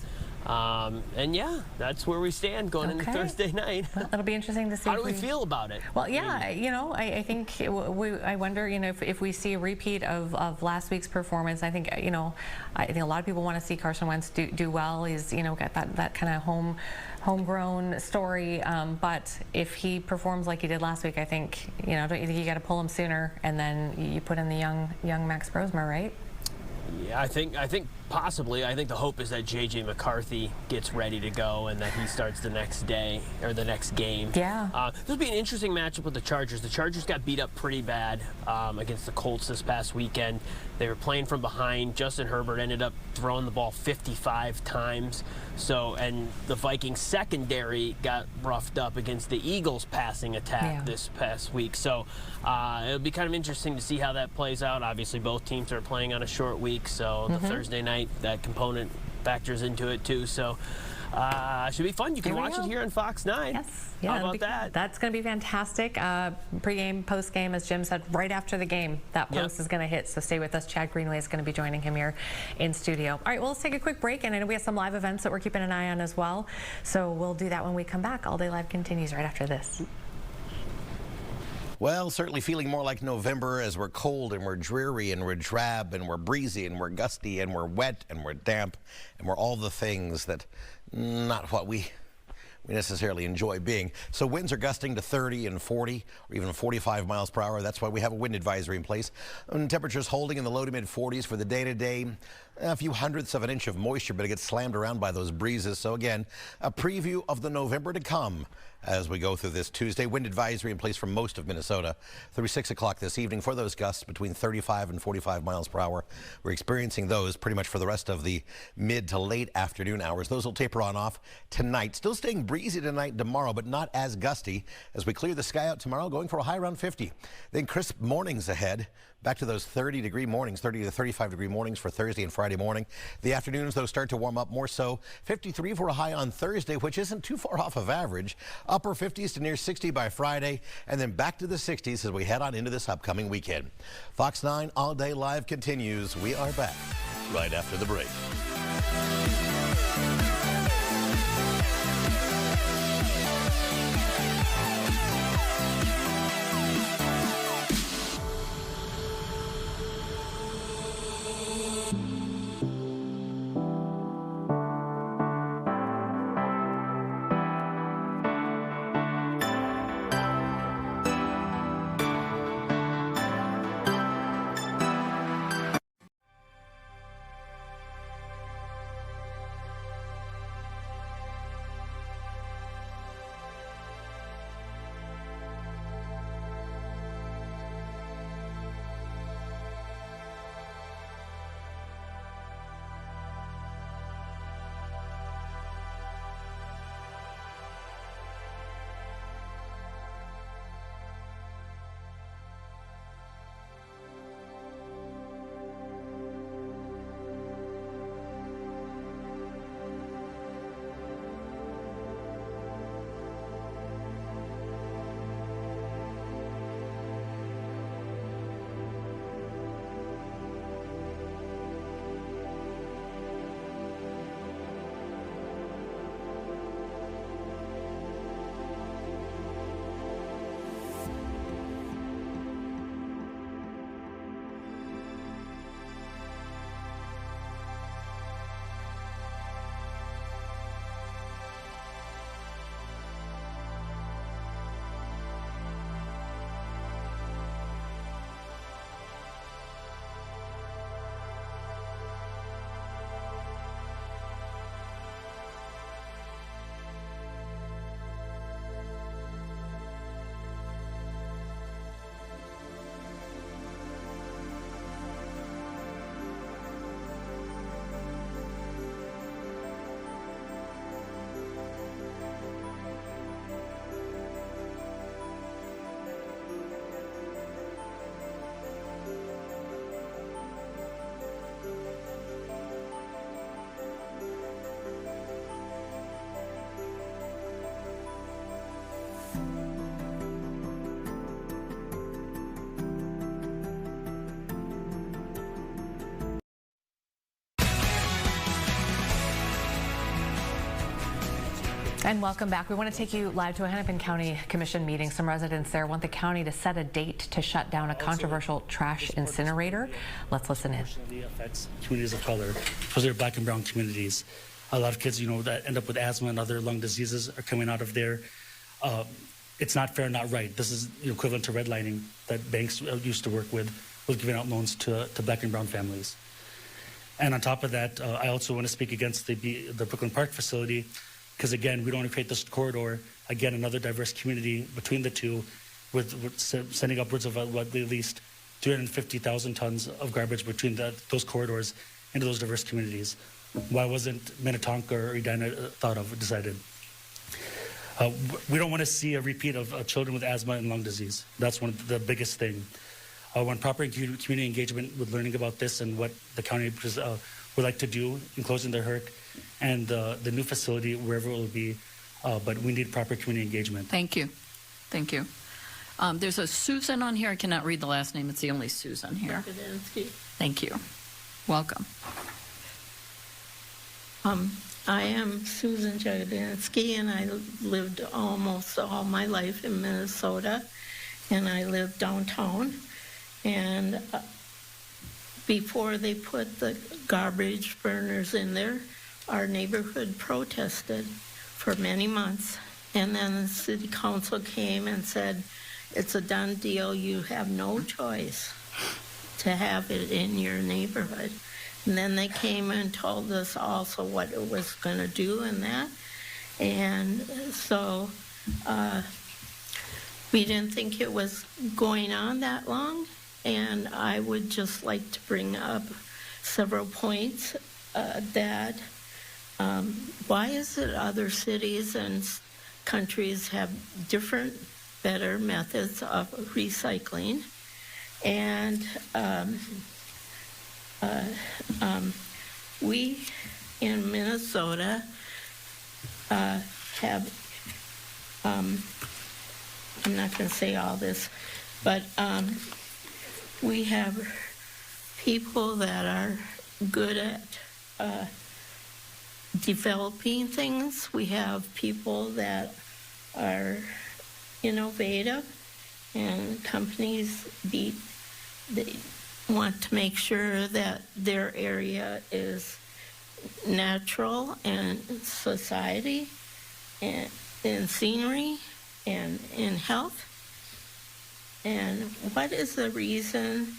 And yeah, that's where we stand going into Thursday night. Well, it'll be interesting to see. How do we feel about it? Well, yeah, I think I wonder, if we see a repeat of last week's performance. I think, I think a lot of people want to see Carson Wentz do well. He's, got that kind of homegrown story. But if he performs like he did last week, I think, don't you think you got to pull him sooner, and then you put in the young Max Brosmer, right? Yeah, I think possibly. I think the hope is that J.J. McCarthy gets ready to go and that he starts the next day or the next game. Yeah. This will be an interesting matchup with the Chargers. The Chargers got beat up pretty bad against the Colts this past weekend. They were playing from behind. Justin Herbert ended up throwing the ball 55 times. And the Vikings secondary got roughed up against the Eagles passing attack this past week. So it'll be kind of interesting to see how that plays out. Obviously, both teams are playing on a short week, so the Thursday night, that component factors into it too. So should be fun. You can watch it here on Fox 9. Yes. Yeah, how about that? That's going to be fantastic. Pre-game, post-game, as Jim said, right after the game, that post is going to hit. So stay with us. Chad Greenway is going to be joining him here in studio. All right, well, let's take a quick break. And I know we have some live events that we're keeping an eye on as well. So we'll do that when we come back. All Day Live continues right after this. Well, certainly feeling more like November as we're cold and we're dreary and we're drab and we're breezy and we're gusty and we're wet and we're damp and we're all the things that not what we necessarily enjoy being. So winds are gusting to 30 and 40 or even 45 miles per hour. That's why we have a wind advisory in place. And temperatures holding in the low to mid 40s for the day-to-day. A few hundredths of an inch of moisture, but it gets slammed around by those breezes. So again, a preview of the November to come as we go through this Tuesday. Wind advisory in place for most of Minnesota through 6 o'clock this evening for those gusts between 35 and 45 miles per hour. We're experiencing those pretty much for the rest of the mid to late afternoon hours. Those will taper on off tonight. Still staying breezy tonight and tomorrow, but not as gusty as we clear the sky out tomorrow, going for a high around 50. Then crisp mornings ahead. Back to those 30-degree mornings, 30 to 35-degree mornings for Thursday and Friday morning. The afternoons, though, start to warm up more so. 53 for a high on Thursday, which isn't too far off of average. Upper 50s to near 60 by Friday, and then back to the 60s as we head on into this upcoming weekend. Fox 9 All Day Live continues. We are back right after the break. And welcome back. We want to take you live to a Hennepin County Commission meeting. Some residents there want the county to set a date to shut down a controversial trash incinerator. Let's listen in. It affects communities of color, especially black and brown communities. A lot of kids, that end up with asthma and other lung diseases are coming out of there. It's not fair, not right. This is equivalent to redlining that banks used to work with giving out loans to black and brown families. And on top of that, I also want to speak against the Brooklyn Park facility, because again, we don't want to create this corridor, again, another diverse community between the two, with sending upwards of at least 350,000 tons of garbage between those corridors into those diverse communities. Why wasn't Minnetonka or Edina thought of, decided? We don't want to see a repeat of children with asthma and lung disease. That's one of the biggest thing. When proper community engagement with learning about this and what the county would like to do in closing the HERC and the new facility, wherever it will be, but we need proper community engagement. Thank you. Thank you. There's a Susan on here. I cannot read the last name. It's the only Susan here. Thank you. Welcome. I am Susan Jagodinsky, and I lived almost all my life in Minnesota, and I live downtown. And before they put the garbage burners in there, our neighborhood protested for many months. And then the city council came and said, it's a done deal. You have no choice to have it in your neighborhood. And then they came and told us also what it was going to do and that. And so we didn't think it was going on that long. And I would just like to bring up several points that why is it other cities and countries have different, better methods of recycling? And we in Minnesota have, I'm not going to say all this, but we have people that are good at developing things. We have people that are innovative, and companies they want to make sure that their area is natural and society and in scenery and in health. And what is the reason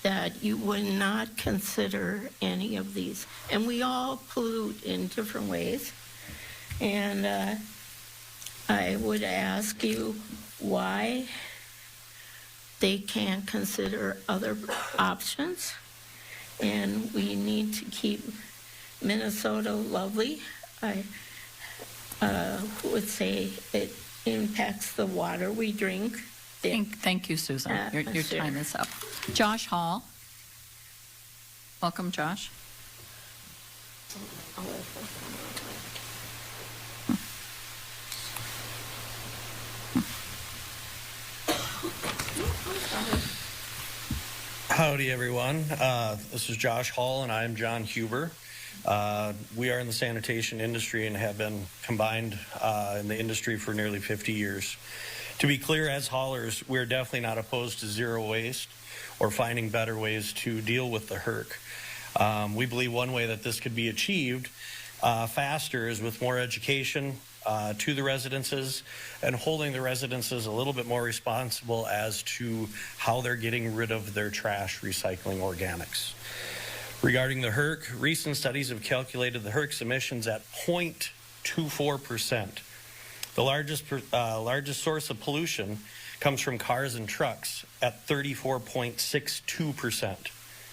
that you would not consider any of these? And we all pollute in different ways. And I would ask you why they can't consider other options. And we need to keep Minnesota lovely. I would say it impacts the water we drink. Thank you, Susan. Your time is up. Josh Hall. Welcome, Josh. Howdy, everyone. This is Josh Hall, and I'm John Huber. We are in the sanitation industry and have been combined in the industry for nearly 50 years. To be clear, as haulers, we're definitely not opposed to zero waste or finding better ways to deal with the HERC. We believe one way that this could be achieved faster is with more education to the residences and holding the residences a little bit more responsible as to how they're getting rid of their trash recycling organics. Regarding the HERC, recent studies have calculated the HERC's emissions at 0.24%. The largest source of pollution comes from cars and trucks at 34.62%.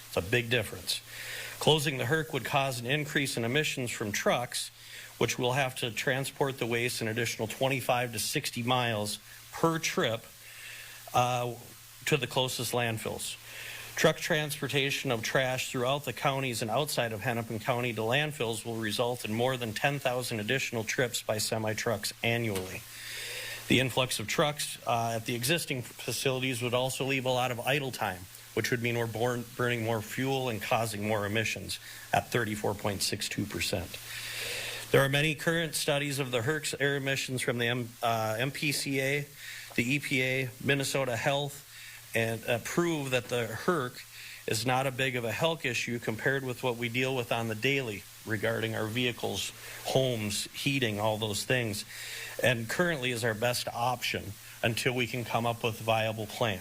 It's a big difference. Closing the HERC would cause an increase in emissions from trucks, which will have to transport the waste an additional 25 to 60 miles per trip to the closest landfills. Truck transportation of trash throughout the counties and outside of Hennepin County to landfills will result in more than 10,000 additional trips by semi-trucks annually. The influx of trucks at the existing facilities would also leave a lot of idle time, which would mean we're burning more fuel and causing more emissions at 34.62%. There are many current studies of the HERC's air emissions from the MPCA, the EPA, Minnesota Health, and prove that the HERC is not a big of a health issue compared with what we deal with on the daily regarding our vehicles, homes, heating, all those things, and currently is our best option until we can come up with a viable plan.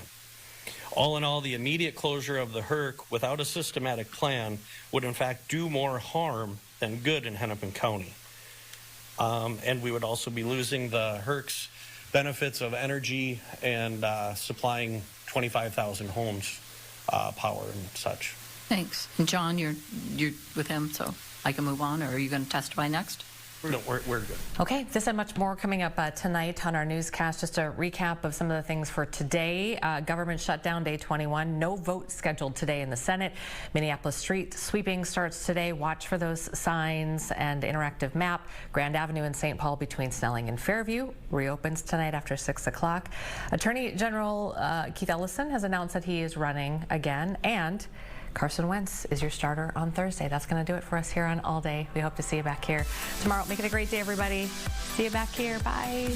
All in all, the immediate closure of the HERC without a systematic plan would in fact do more harm than good in Hennepin County. And we would also be losing the HERC's benefits of energy and supplying 25,000 homes power and such. Thanks. And John, you're with him, so I can move on, or are you going to testify next? No, we're good. Okay, this and much more coming up tonight on our newscast. Just a recap of some of the things for today. Government shutdown day 21. No vote scheduled today in the Senate. Minneapolis street sweeping starts today. Watch for those signs and interactive map. Grand Avenue in St. Paul between Snelling and Fairview reopens tonight after 6 o'clock. Attorney General Keith Ellison has announced that he is running again, and Carson Wentz is your starter on Thursday. That's going to do it for us here on All Day. We hope to see you back here tomorrow. Make it a great day, everybody. See you back here. Bye.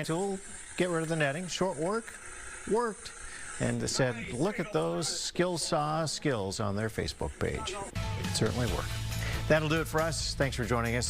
Tool, get rid of the netting. Short work, worked. And it said, look at those Skills Saw skills on their Facebook page. It certainly worked. That'll do it for us. Thanks for joining us.